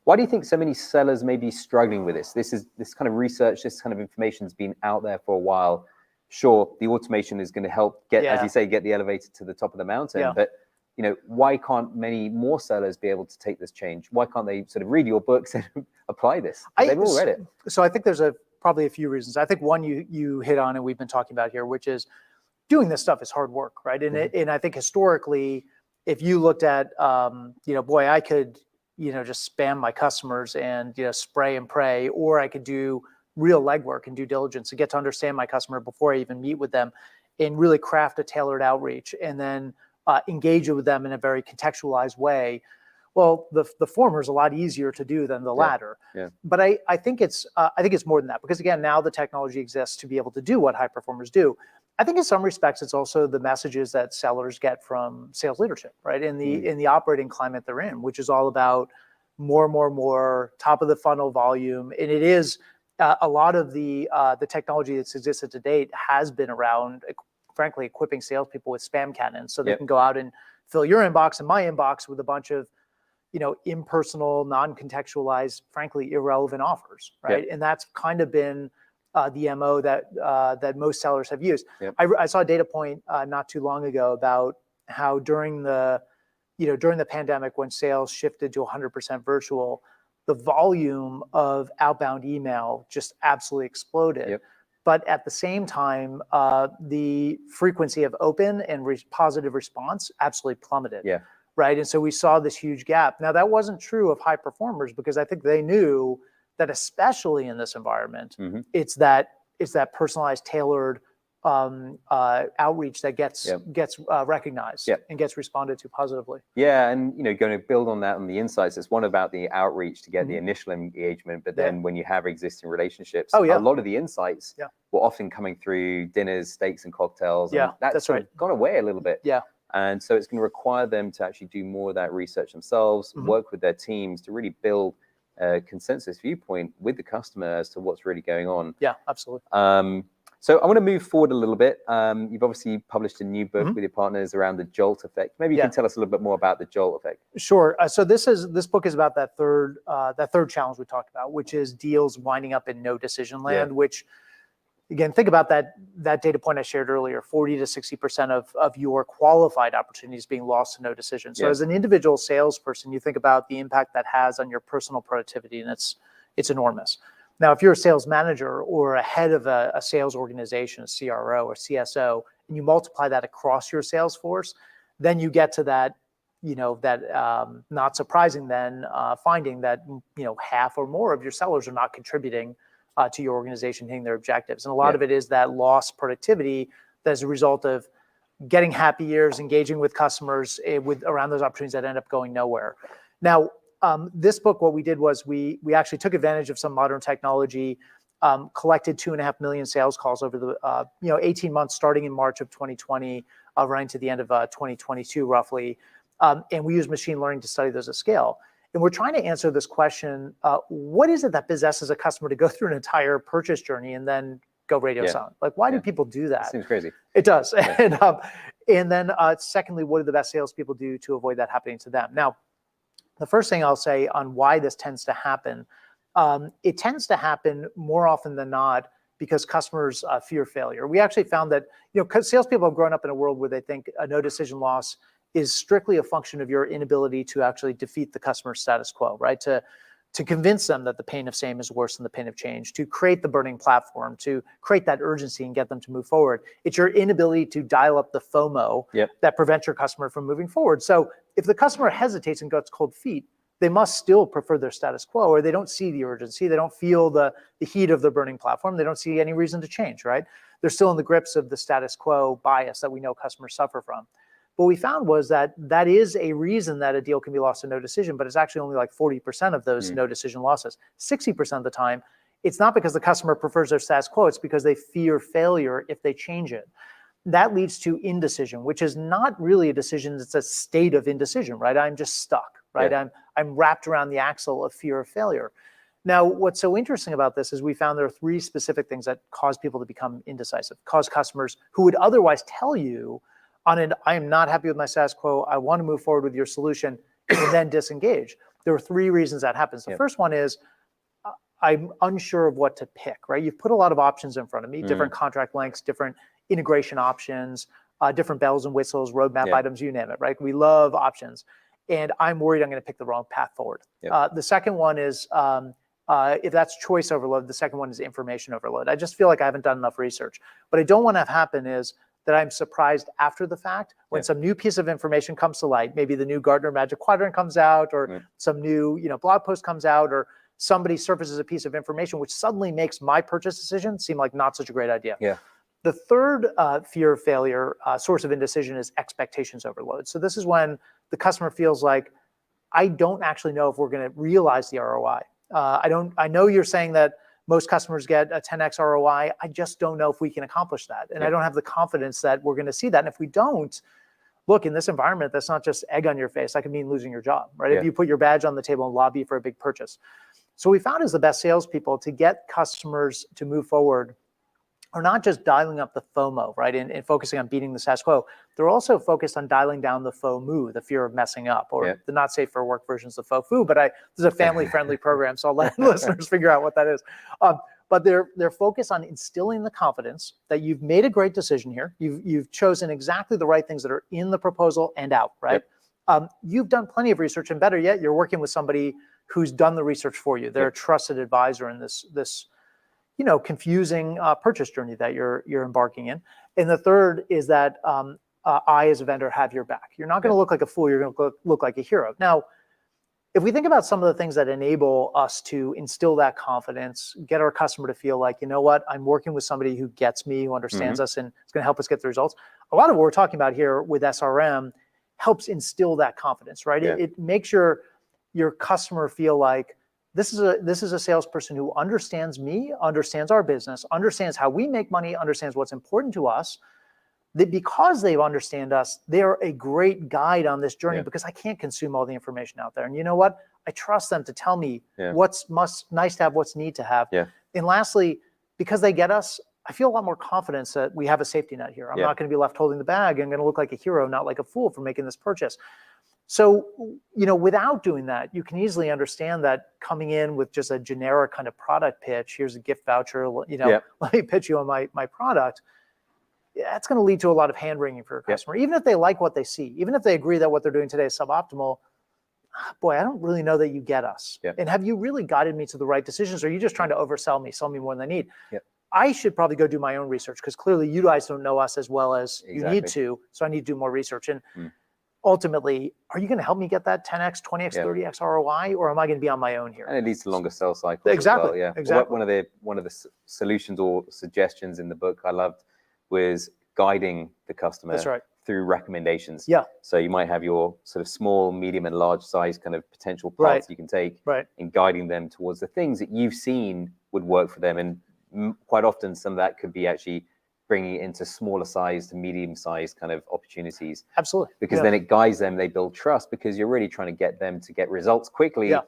Speaker 3: Why do you think so many sellers may be struggling with this? This kind of research, this kind of information has been out there for a while. Sure, the automation is going to help get, as you say, get the elevator to the top of the mountain. But why can't many more sellers be able to take this change? Why can't they sort of read your books and apply this? They've all read it.
Speaker 4: So I think there's probably a few reasons. I think one you hit on and we've been talking about here, which is doing this stuff is hard work, right? And I think historically, if you looked at, boy, I could, just spam my customers and, spray and pray, or I could do real legwork and due diligence to get to understand my customer before I even meet with them and really craft a tailored outreach and then engage with them in a very contextualized way. Well, the former is a lot easier to do than the latter. But I think it's more than that, because again, now the technology exists to be able to do what high performers do. I think in some respects, it's also the messages that sellers get from sales leadership, right? In the operating climate they're in, which is all about more, top of the funnel volume. And it is a lot of the technology that's existed to date has been around, frankly, equipping salespeople with spam cannons so they can go out and fill your inbox and my inbox with a bunch of impersonal, non-contextualized, frankly, irrelevant offers, right? And that's kind of been the MO that most sellers have used. I saw a data point not too long ago about how during the pandemic, when sales shifted to 100% virtual, the volume of outbound email just absolutely exploded. But at the same time, the frequency of open and positive response absolutely plummeted. Right. And so we saw this huge gap. Now, that wasn't true of high performers, because I think they knew that, especially in this environment, it's that personalized, tailored outreach that gets recognized and gets responded to positively.
Speaker 3: And going to build on that, on the insights, it's one about the outreach to get the initial engagement, but then when you have existing relationships, a lot of the insights were often coming through dinners, steaks and cocktails. And that's sort of gone away a little bit. And so it's going to require them to actually do more of that research themselves, work with their teams to really build a consensus viewpoint with the customer as to what's really going on.
Speaker 4: Absolutely.
Speaker 3: So I want to move forward a little bit. You've obviously published a new book with your partners around the Jolt effect. Maybe you can tell us a little bit more about the Jolt effect.
Speaker 4: Sure. So this book is about that third challenge we talked about, which is deals winding up in no decision land, which, again, think about that data point I shared earlier, 40 to 60% of your qualified opportunities being lost to no decision. So as an individual salesperson, you think about the impact that has on your personal productivity, and it's enormous. Now, if you're a sales manager or a head of a sales organization, a CRO or CSO, and you multiply that across your sales force, then you get to that, not surprising then, finding that, half or more of your sellers are not contributing to your organization hitting their objectives. And a lot of it is that lost productivity as a result of getting happy years, engaging with customers around those opportunities that end up going nowhere. Now, this book, what we did was we actually took advantage of some modern technology, collected 2.5 million sales calls over the 18 months starting in March of 2020, running to the end of 2022 roughly. And we use machine learning to study those at scale. And we're trying to answer this question, what is it that possesses a customer to go through an entire purchase journey and then go radio silent? Like, why do people do that?
Speaker 3: Seems crazy.
Speaker 4: It does. And then secondly, what do the best salespeople do to avoid that happening to them? Now, the first thing I'll say on why this tends to happen, it tends to happen more often than not because customers fear failure. We actually found that, salespeople have grown up in a world where they think a no decision loss is strictly a function of your inability to actually defeat the customer's status quo, right? To convince them that the pain of same is worse than the pain of change, to create the burning platform, to create that urgency and get them to move forward. It's your inability to dial up the FOMO that prevents your customer from moving forward. So if the customer hesitates and gets cold feet, they must still prefer their status quo, or they don't see the urgency, they don't feel the heat of the burning platform, they don't see any reason to change, right? They're still in the grips of the status quo bias that we know customers suffer from. What we found was that is a reason that a deal can be lost to no decision, but it's actually only like 40% of those no decision losses. 60% of the time, it's not because the customer prefers their status quo, it's because they fear failure if they change it. That leads to indecision, which is not really a decision, it's a state of indecision, right? I'm just stuck, right? I'm wrapped around the axle of fear of failure. Now, what's so interesting about this is we found there are 3 specific things that cause people to become indecisive, cause customers who would otherwise tell you, I am not happy with my status quo, I want to move forward with your solution, and then disengage. There are 3 reasons that happens. The first one is, I'm unsure of what to pick, right? You've put a lot of options in front of me, different contract lengths, different integration options, different bells and whistles, roadmap items, you name it, right? We love options. And I'm worried I'm going to pick the wrong path forward. The second one is, if that's choice overload, the second one is information overload. I just feel like I haven't done enough research. What I don't want to have happen is that I'm surprised after the fact when some new piece of information comes to light. Maybe the new Gartner Magic Quadrant comes out, or some new blog post comes out, or somebody surfaces a piece of information which suddenly makes my purchase decision seem like not such a great idea. The third fear of failure source of indecision is expectations overload. So this is when the customer feels like, I don't actually know if we're going to realize the ROI. I know you're saying that most customers get a 10x ROI. I just don't know if we can accomplish that. And I don't have the confidence that we're going to see that. And if we don't, look, in this environment, that's not just egg on your face. That could mean losing your job, right? If you put your badge on the table and lobby for a big purchase. So we found as the best salespeople to get customers to move forward are not just dialing up the FOMO, right, and focusing on beating the status quo. They're also focused on dialing down the FOMO, the fear of messing up, or the not safe for work versions of FOFU. But this is a family-friendly program, so I'll let listeners figure out what that is. But they're focused on instilling the confidence that you've made a great decision here. You've chosen exactly the right things that are in the proposal and out, right? You've done plenty of research, and better yet, you're working with somebody who's done the research for you. They're a trusted advisor in this confusing purchase journey that you're embarking in. And the third is that I, as a vendor, have your back. You're not going to look like a fool. You're going to look like a hero. Now, if we think about some of the things that enable us to instill that confidence, get our customer to feel like, you know what, I'm working with somebody who gets me, who understands us, and is going to help us get the results. A lot of what we're talking about here with SRM helps instill that confidence, right? It makes your customer feel like, this is a salesperson who understands me, understands our business, understands how we make money, understands what's important to us. That because they understand us, they're a great guide on this journey because I can't consume all the information out there. And you know what? I trust them to tell me what's nice to have, what's need to have. And lastly, because they get us, I feel a lot more confidence that we have a safety net here. I'm not going to be left holding the bag. I'm going to look like a hero, not like a fool for making this purchase. So, without doing that, you can easily understand that coming in with just a generic kind of product pitch, here's a gift voucher, let me pitch you on my product, that's going to lead to a lot of hand-wringing for your customer. Even if they like what they see, even if they agree that what they're doing today is suboptimal, boy, I don't really know that you get us. And have you really guided me to the right decisions? Or are you just trying to oversell me, sell me more than I need? I should probably go do my own research, because clearly you guys don't know us as well as you need to. So I need to do more research. And ultimately, are you going to help me get that 10x, 20x, 30x ROI, or am I going to be on my own here?
Speaker 3: And it leads to longer sales cycles.
Speaker 4: Exactly.
Speaker 3: As well, Exactly. One of the solutions or suggestions in the book I loved was guiding the customer through recommendations. So you might have your sort of small, medium, and large size kind of potential paths you can take, and guiding them towards the things that you've seen would work for them. And quite often, some of that could be actually bringing it into smaller size to medium sized kind of opportunities,
Speaker 4: Absolutely.
Speaker 3: because
Speaker 4: Yeah.
Speaker 3: then it guides them, they build trust, because you're really trying to get them to get results quickly.
Speaker 4: Yeah.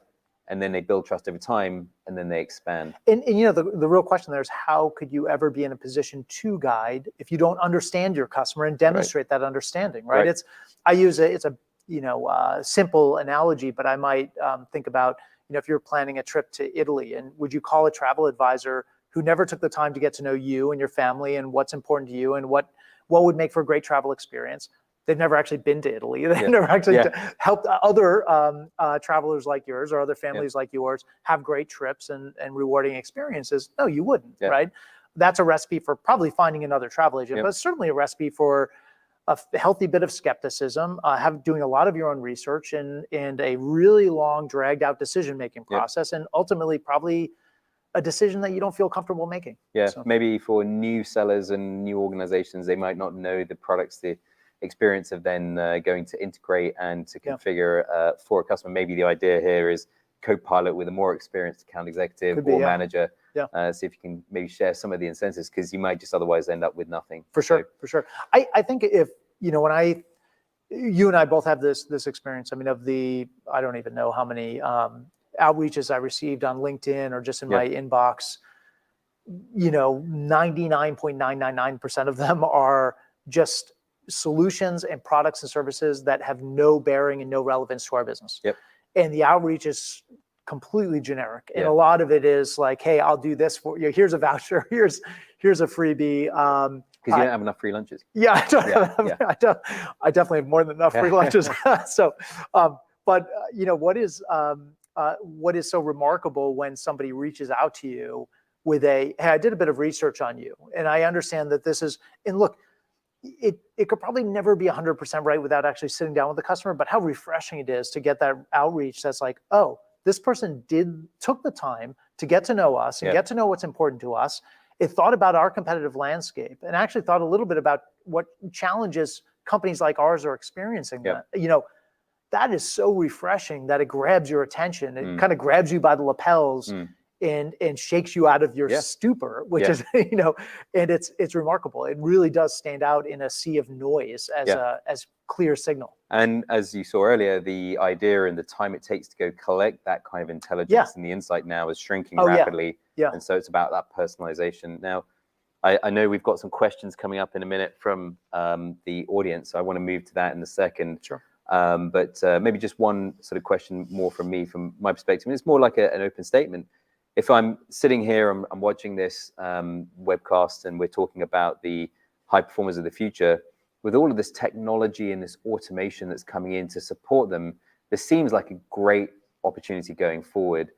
Speaker 3: And then they build trust over time, and then they expand.
Speaker 4: And you know, the real question there is, how could you ever be in a position to guide if you don't understand your customer and demonstrate that understanding, right?
Speaker 3: Right.
Speaker 4: It's a simple analogy, but I might think about, if you're planning a trip to Italy, and would you call a travel advisor who never took the time to get to know you and your family and what's important to you and what would make for a great travel experience? They've never actually been to Italy. They've never actually helped other travelers like yours or other families like yours have great trips and rewarding experiences. No, you wouldn't, right? That's a recipe for probably finding another travel agent, but it's certainly a recipe for a healthy bit of skepticism, doing a lot of your own research, and a really long, dragged out decision-making process, and ultimately probably a decision that you don't feel comfortable making.
Speaker 3: Yeah,
Speaker 4: So.
Speaker 3: maybe for new sellers and new organizations, they might not know the products, the experience of then going to integrate and to configure for a customer. Maybe the idea here is co-pilot with a more experienced account executive or manager. See if you can maybe share some of the incentives, because you might just otherwise end up with nothing.
Speaker 4: For sure. I think if, when you and I both have this experience, I mean, of the, I don't even know how many outreaches I received on LinkedIn or just in my inbox, 99.999% of them are just solutions and products and services that have no bearing and no relevance to our business. And the outreach is completely generic. And a lot of it is like, hey, I'll do this for you. Here's a voucher. Here's a freebie.
Speaker 3: Because you don't have enough free lunches.
Speaker 4: Yeah, I definitely have more than enough free lunches. So, what is so remarkable when somebody reaches out to you with hey, I did a bit of research on you, and I understand that this is, and look, it could probably never be 100% right without actually sitting down with the customer, but how refreshing it is to get that outreach that's like, oh, this person took the time to get to know us and get to know what's important to us. It thought about our competitive landscape and actually thought a little bit about what challenges companies like ours are experiencing. That is so refreshing that it grabs your attention. It kind of grabs you by the lapels and shakes you out of your stupor, which is, and it's remarkable. It really does stand out in a sea of noise as clear signal.
Speaker 3: And as you saw earlier, the idea and the time it takes to go collect that kind of intelligence and the insight now is shrinking rapidly. And so it's about that personalization. Now, I know we've got some questions coming up in a minute from the audience. So I want to move to that in a second.
Speaker 4: Sure.
Speaker 3: But maybe just one sort of question more from me, from my perspective. And it's more like an open statement. If I'm sitting here, I'm watching this webcast, and we're talking about the high performers of the future, with all of this technology and this automation that's coming in to support them, this seems like a great opportunity going forward.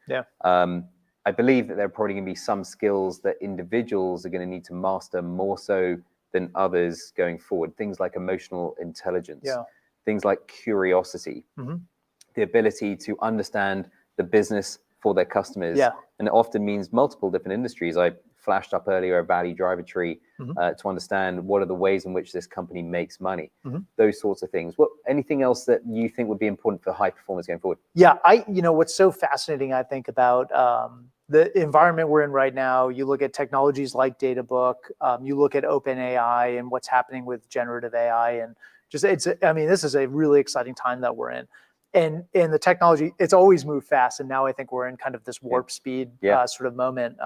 Speaker 3: I believe that there are probably going to be some skills that individuals are going to need to master more so than others going forward. Things like emotional intelligence, things like curiosity, the ability to understand the business for their customers. And it often means multiple different industries. I flashed up earlier a value driver tree to understand what are the ways in which this company makes money, those sorts of things. Anything else that you think would be important for high performers going forward?
Speaker 4: What's so fascinating, I think, about the environment we're in right now, you look at technologies like Databook, you look at OpenAI and what's happening with generative AI, and this is a really exciting time that we're in. And the technology, it's always moved fast. And now I think we're in kind of this warp speed sort of moment.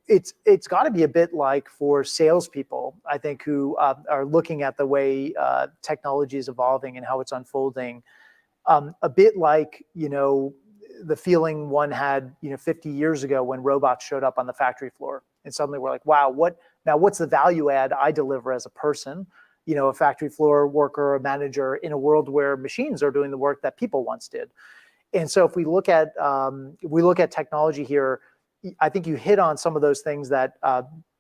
Speaker 4: It's got to be a bit like for salespeople, I think, who are looking at the way technology is evolving and how it's unfolding. A bit like, the feeling one had, 50 years ago when robots showed up on the factory floor. And suddenly we're like, wow, what's the value add I deliver as a person? A factory floor worker, a manager, in a world where machines are doing the work that people once did. And so if we look at technology here, I think you hit on some of those things that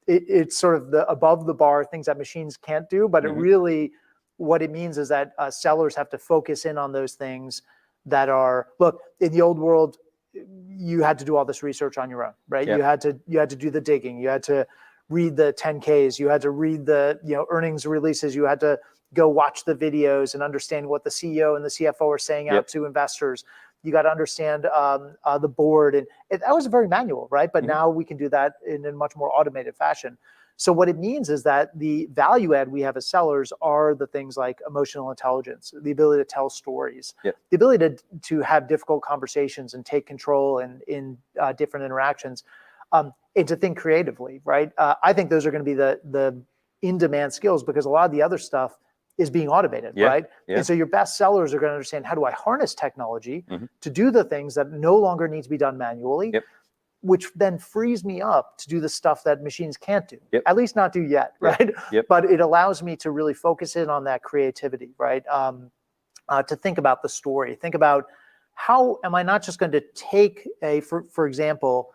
Speaker 4: it's sort of the above the bar things that machines can't do, but it really, what it means is that sellers have to focus in on those things that are, look, in the old world, you had to do all this research on your own, right? You had to do the digging, you had to read the 10Ks, you had to read the earnings releases, you had to go watch the videos and understand what the CEO and the CFO are saying out to investors. You got to understand the board, and that was very manual, right? But now we can do that in a much more automated fashion. So what it means is that the value add we have as sellers are the things like emotional intelligence, the ability to tell stories,
Speaker 3: Yep.
Speaker 4: the ability to have difficult conversations and take control in different interactions, and to think creatively, right? I think those are going to be the in-demand skills because a lot of the other stuff is being automated,
Speaker 3: Yeah,
Speaker 4: right?
Speaker 3: yeah.
Speaker 4: And so your best sellers are going to understand, how do I harness technology
Speaker 3: Mhm.
Speaker 4: to do the things that no longer need to be done manually,
Speaker 3: Yep.
Speaker 4: which then frees me up to do the stuff that machines can't do,
Speaker 3: Yep.
Speaker 4: at least not do yet,
Speaker 3: Yep.
Speaker 4: right?
Speaker 3: Yep.
Speaker 4: But it allows me to really focus in on that creativity, right? To think about the story, think about how am I not just going to take for example,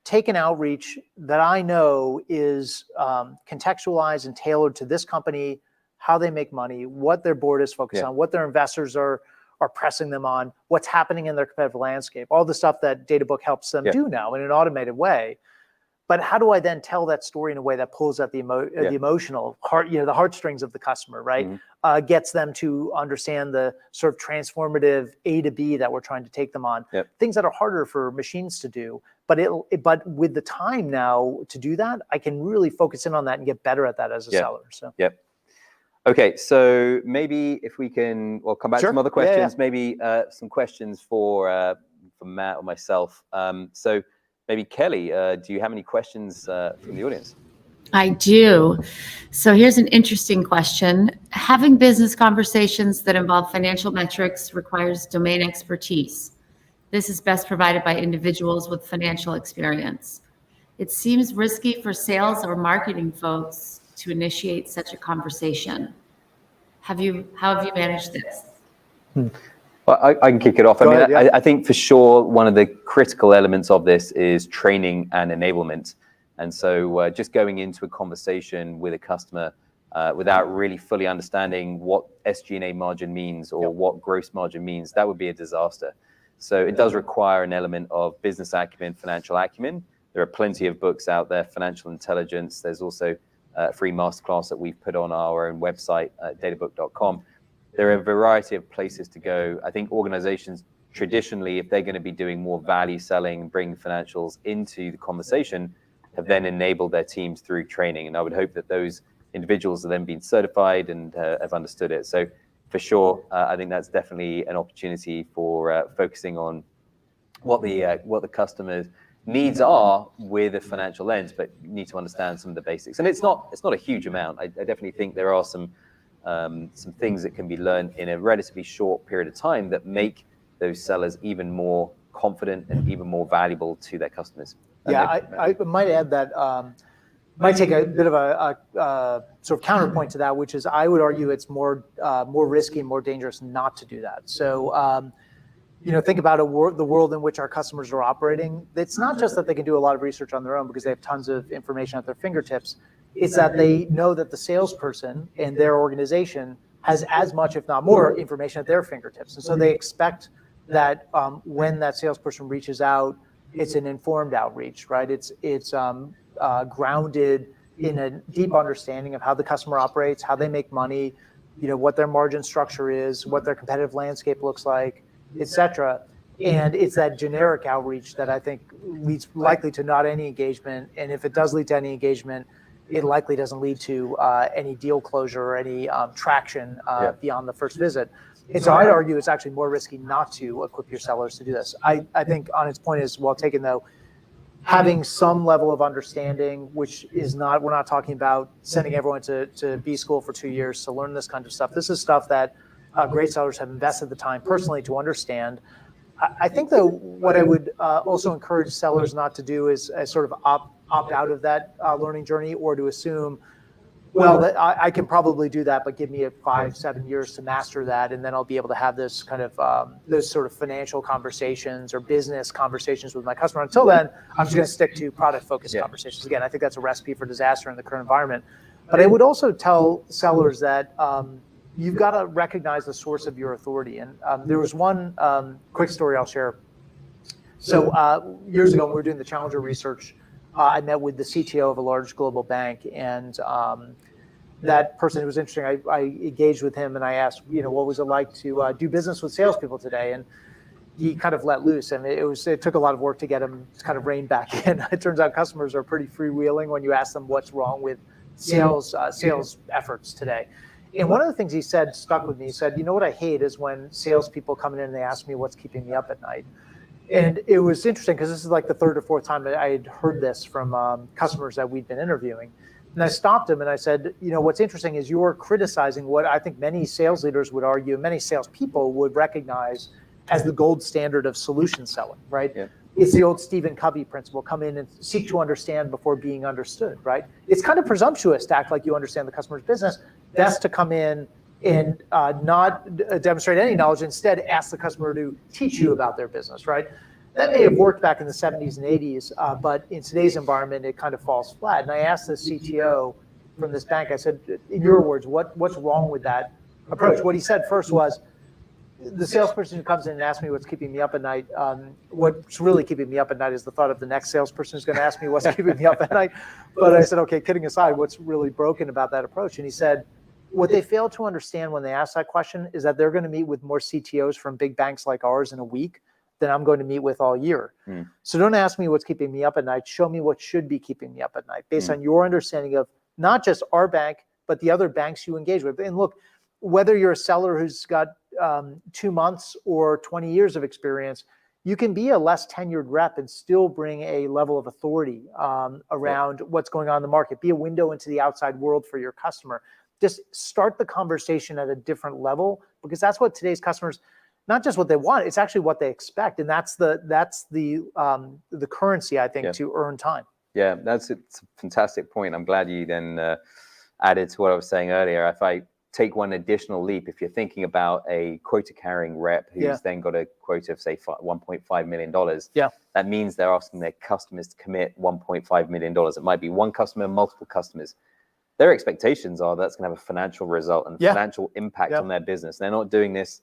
Speaker 4: take an outreach that I know is contextualized and tailored to this company, how they make money, what their board is focused
Speaker 3: Yeah.
Speaker 4: on, what their investors are pressing them on, what's happening in their competitive landscape, all the stuff that DataBook helps them
Speaker 3: Yeah.
Speaker 4: do now in an automated way. But how do I then tell that story in a way that pulls at the emotional heart, the heartstrings of the customer, right?
Speaker 3: Mhm.
Speaker 4: Gets them to understand the sort of transformative A to B that we're trying to take them on.
Speaker 3: Yep.
Speaker 4: Things that are harder for machines to do. But with the time now to do that, I can really focus in on that and get better at that as a
Speaker 3: Yeah.
Speaker 4: seller. So.
Speaker 3: Yep. Okay, so maybe if we can, we'll come back to
Speaker 4: Sure.
Speaker 3: some other
Speaker 4: Yeah, yeah.
Speaker 3: questions. Maybe some questions for Matt or myself. So maybe Kelly, do you have any questions from the audience?
Speaker 1: I do. So here's an interesting question. Having business conversations that involve financial metrics requires domain expertise. This is best provided by individuals with financial experience. It seems risky for sales or marketing folks to initiate such a conversation. How have you managed this?
Speaker 3: Well, I can kick it off.
Speaker 4: Go ahead, yeah.
Speaker 3: I think for sure one of the critical elements of this is training and enablement. And so just going into a conversation with a customer without really fully understanding what SG&A margin means or what gross margin means, that would be a disaster. So it does require an element of business acumen, financial acumen. There are plenty of books out there, financial intelligence. There's also a free masterclass that we've put on our own website, databook.com. There are a variety of places to go. I think organizations traditionally, if they're going to be doing more value selling and bringing financials into the conversation, have then enabled their teams through training. And I would hope that those individuals have then been certified and have understood it. So for sure, I think that's definitely an opportunity for focusing on what the customer's needs are with a financial lens, but you need to understand some of the basics. And it's not a huge amount. I definitely think there are some things that can be learned in a relatively short period of time that make those sellers even more confident and even more valuable to their customers.
Speaker 4: Yeah, I might add that might take a bit of a sort of counterpoint to that, which is I would argue it's more risky and more dangerous not to do that. So think about the world in which our customers are operating. It's not just that they can do a lot of research on their own because they have tons of information at their fingertips. It's that they know that the salesperson in their organization has as much, if not more, information at their fingertips. And so they expect that when that salesperson reaches out, it's an informed outreach, right? It's grounded in a deep understanding of how the customer operates, how they make money, what their margin structure is, what their competitive landscape looks like, et cetera. And it's that generic outreach that I think leads likely to not any engagement. And if it does lead to any engagement, it likely doesn't lead to any deal closure or any traction beyond the first visit. And so I'd argue it's actually more risky not to equip your sellers to do this. I think on its point is well taken, though. Having some level of understanding, which is not, we're not talking about sending everyone to B school for 2 years to learn this kind of stuff. This is stuff that great sellers have invested the time personally to understand. I think, though, what I would also encourage sellers not to do is sort of opt out of that learning journey, or to assume, well, I can probably do that, but give me 5-7 years to master that, and then I'll be able to have this kind of those sort of financial conversations or business conversations with my customer. Until then, I'm just going to stick to product-focused conversations. Again, I think that's a recipe for disaster in the current environment. But I would also tell sellers that you've got to recognize the source of your authority. And there was one quick story I'll share. So years ago, when we were doing the Challenger research, I met with the CTO of a large global bank, and that person, it was interesting. I engaged with him and I asked, what was it like to do business with salespeople today? And he kind of let loose, and it took a lot of work to get him kind of reined back in. It turns out customers are pretty freewheeling when you ask them what's wrong with sales efforts today. And one of the things he said stuck with me. He said, "You know what I hate is when salespeople come in and they ask me what's keeping me up at night." And it was interesting because this is like the third or fourth time that I had heard this from customers that we'd been interviewing. And I stopped him and I said, "You know, what's interesting is you're criticizing what I think many sales leaders would argue, many salespeople would recognize as the gold standard of solution selling, right?
Speaker 3: Yeah.
Speaker 4: It's the old Stephen Covey principle: come in and seek to understand before being understood, right? It's kind of presumptuous to act like you understand the customer's business. Best to come in and not demonstrate any knowledge, instead ask the customer to teach you about their business, right? That may have worked back in the 70s and 80s, but in today's environment, it kind of falls flat. And I asked the CTO from this bank, I said, in your words, what's wrong with that approach? What he said first was, the salesperson who comes in and asks me what's keeping me up at night, what's really keeping me up at night is the thought of the next salesperson who's going to ask me what's keeping me up at night. But I said, okay, kidding aside, what's really broken about that approach? And he said, what they fail to understand when they ask that question is that they're going to meet with more CTOs from big banks like ours in a week than I'm going to meet with all year. So don't ask me what's keeping me up at night. Show me what should be keeping me up at night based on your understanding of not just our bank, but the other banks you engage with. And look, whether you're a seller who's got 2 months or 20 years of experience, you can be a less tenured rep and still bring a level of authority around what's going on in the market, be a window into the outside world for your customer. Just start the conversation at a different level, because that's what today's customers, not just what they want, it's actually what they expect. And that's the currency, I think, to earn time.
Speaker 3: Yeah, it's a fantastic point. I'm glad you then added to what I was saying earlier. If I take one additional leap, if you're thinking about a quota-carrying rep who's then got a quota of, say, $1.5 million, that means they're asking their customers to commit $1.5 million. It might be one customer, multiple customers. Their expectations are that's going to have a financial result and financial impact on their business. They're not doing this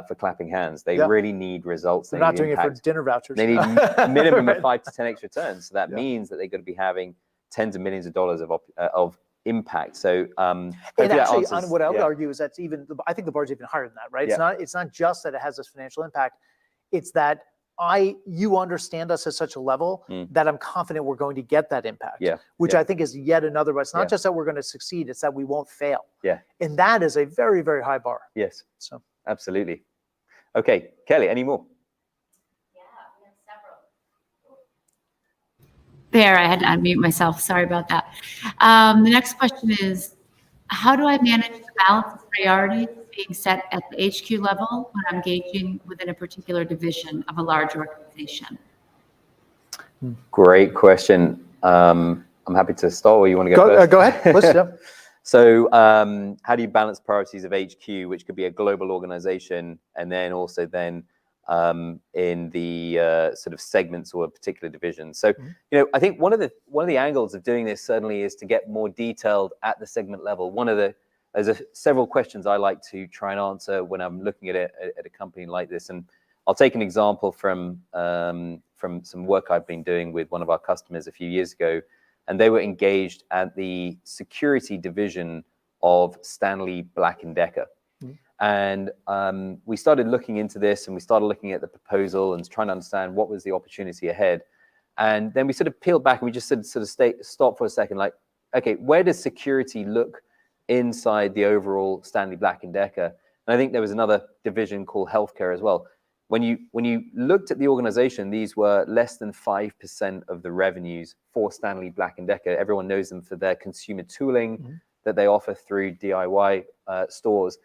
Speaker 3: for clapping hands. They really need results.
Speaker 4: They're not doing it for dinner vouchers.
Speaker 3: They need a minimum of 5 to 10x returns. So that means that they're going to be having tens of millions of dollars of impact. So
Speaker 4: and actually, what I would argue is that's even, I think the bar's even higher than that, right? It's not just that it has this financial impact. It's that you understand us at such a level that I'm confident we're going to get that impact, which I think is yet another, but it's not just that we're going to succeed, it's that we won't fail. And that is a very, very high bar.
Speaker 3: Yes. So absolutely. Okay, Kelly, any more?
Speaker 1: Yeah, we have several. There, I had to unmute myself. Sorry about that. The next question is, how do I manage the balance of priorities being set at the HQ level when I'm engaging within a particular division of a large organization?
Speaker 3: Great question. I'm happy to start, or you want to go first?
Speaker 4: Go ahead. Let's
Speaker 3: So how do you balance priorities of HQ, which could be a global organization, and then also then in the sort of segments or a particular division? So, I think one of the angles of doing this certainly is to get more detailed at the segment level. There's several questions I like to try and answer when I'm looking at a company like this. And I'll take an example from some work I've been doing with one of our customers a few years ago. And they were engaged at the security division of Stanley Black & Decker. And we started looking into this, and we started looking at the proposal and trying to understand what was the opportunity ahead. And then we sort of peeled back and we just sort of stop for a second, like, okay, where does security look inside the overall Stanley Black & Decker? And I think there was another division called healthcare as well. When you looked at the organization, these were less than 5% of the revenues for Stanley Black & Decker. Everyone knows them for their consumer tooling that they offer through DIY stores.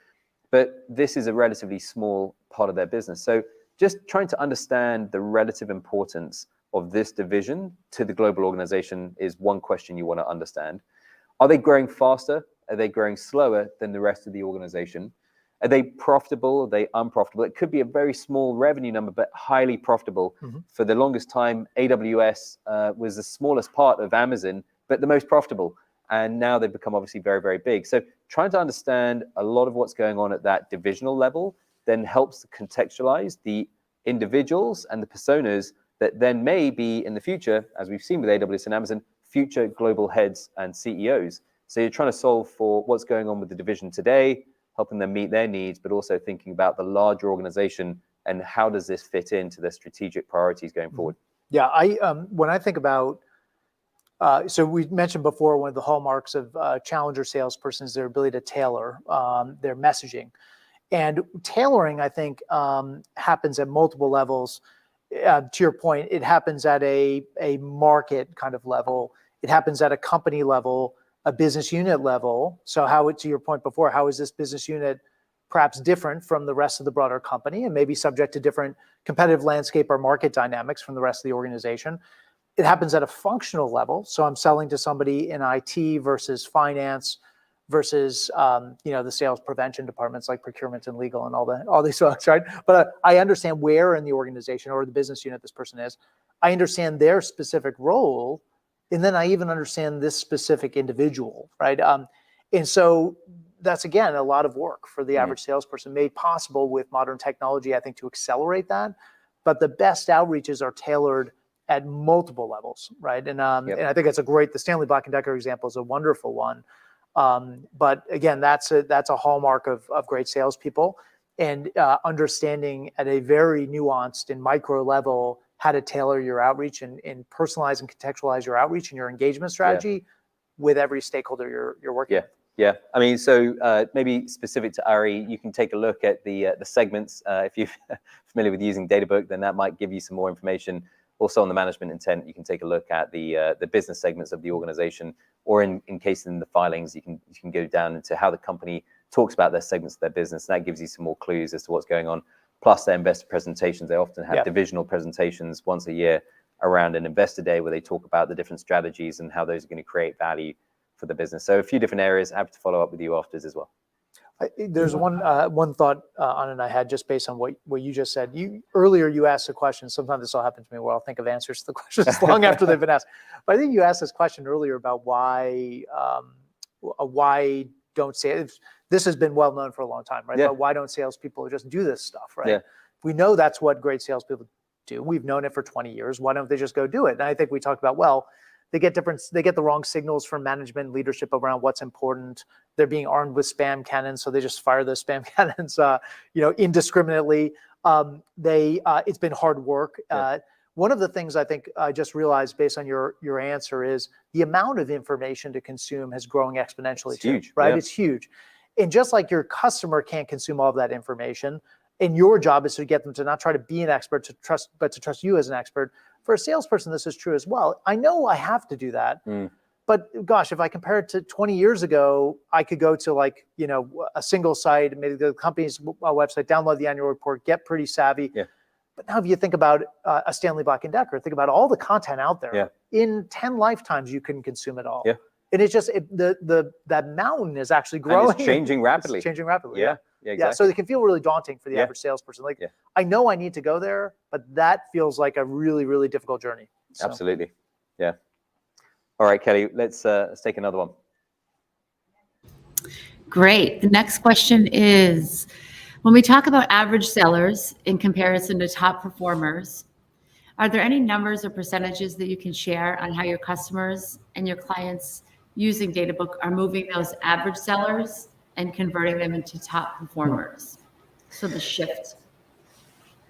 Speaker 3: But this is a relatively small part of their business. So just trying to understand the relative importance of this division to the global organization is one question you want to understand. Are they growing faster? Are they growing slower than the rest of the organization? Are they profitable? Are they unprofitable? It could be a very small revenue number, but highly profitable. For the longest time, AWS was the smallest part of Amazon, but the most profitable. And now they've become obviously very, very big. So trying to understand a lot of what's going on at that divisional level then helps to contextualize the individuals and the personas that then may be in the future, as we've seen with AWS and Amazon, future global heads and CEOs. So you're trying to solve for what's going on with the division today, helping them meet their needs, but also thinking about the larger organization and how does this fit into their strategic priorities going forward?
Speaker 4: Yeah, when I think about, so we mentioned before, one of the hallmarks of challenger salesperson is their ability to tailor their messaging. And tailoring, I think, happens at multiple levels. To your point, it happens at a market kind of level. It happens at a company level, a business unit level. So to your point before, how is this business unit perhaps different from the rest of the broader company and maybe subject to different competitive landscape or market dynamics from the rest of the organization? It happens at a functional level. So I'm selling to somebody in IT versus finance versus the sales prevention departments like procurement and legal and all these folks, right? But I understand where in the organization or the business unit this person is. I understand their specific role, and then I even understand this specific individual, right? And so that's, again, a lot of work for the average salesperson, made possible with modern technology, I think, to accelerate that. But the best outreaches are tailored at multiple levels, right? And I think the Stanley Black & Decker example is a wonderful one. But again, that's a hallmark of great salespeople, and understanding at a very nuanced and micro level how to tailor your outreach and personalize and contextualize your outreach and your engagement strategy with every stakeholder you're working with.
Speaker 3: Yeah, I mean, so maybe specific to Ari, you can take a look at the segments. If you're familiar with using Databook, then that might give you some more information. Also on the management intent, you can take a look at the business segments of the organization, or in case in the filings, you can go down into how the company talks about their segments of their business. And that gives you some more clues as to what's going on. Plus their investor presentations, they often have divisional presentations once a year around an investor day where they talk about the different strategies and how those are going to create value for the business. So a few different areas. Happy to follow up with you afterwards as well.
Speaker 4: There's one thought on it I had just based on what you just said. Earlier you asked a question. Sometimes this will happen to me where I'll think of answers to the questions long after they've been asked. But I think you asked this question earlier about why don't sales. This has been well known for a long time, right?
Speaker 3: Yeah.
Speaker 4: But why don't salespeople just do this stuff, right?
Speaker 3: Yeah.
Speaker 4: We know that's what great salespeople do. We've known it for 20 years. Why don't they just go do it? And I think we talked about, they get the wrong signals from management and leadership around what's important. They're being armed with spam cannons, so they just fire those spam cannons, indiscriminately. It's been hard work.
Speaker 3: Yeah.
Speaker 4: One of the things I think I just realized based on your answer is the amount of information to consume has growing exponentially.
Speaker 3: It's huge,
Speaker 4: right?
Speaker 3: yeah.
Speaker 4: It's huge. And just like your customer can't consume all of that information, and your job is to get them to not try to be an expert, but to trust you as an expert. For a salesperson, this is true as well. I know I have to do that, but gosh, if I compare it to 20 years ago, I could go to a single site, maybe the company's website, download the annual report, get pretty savvy. Yeah. But now if you think about a Stanley Black & Decker, think about all the content out there.
Speaker 3: Yeah.
Speaker 4: In 10 lifetimes, you couldn't consume it all.
Speaker 3: Yeah.
Speaker 4: And it's just, that mountain is actually growing.
Speaker 3: And it's changing rapidly.
Speaker 4: It's changing rapidly.
Speaker 3: Yeah. Yeah, exactly.
Speaker 4: Yeah, so it can feel really daunting for the average salesperson. I know I need to go there, but that feels like a really, really difficult journey. So.
Speaker 3: Absolutely. Yeah. All right, Kelly, let's take another one.
Speaker 1: Great. The next question is, when we talk about average sellers in comparison to top performers, are there any numbers or percentages that you can share on how your customers and your clients using Databook are moving those average sellers and converting them into top performers? So the shift.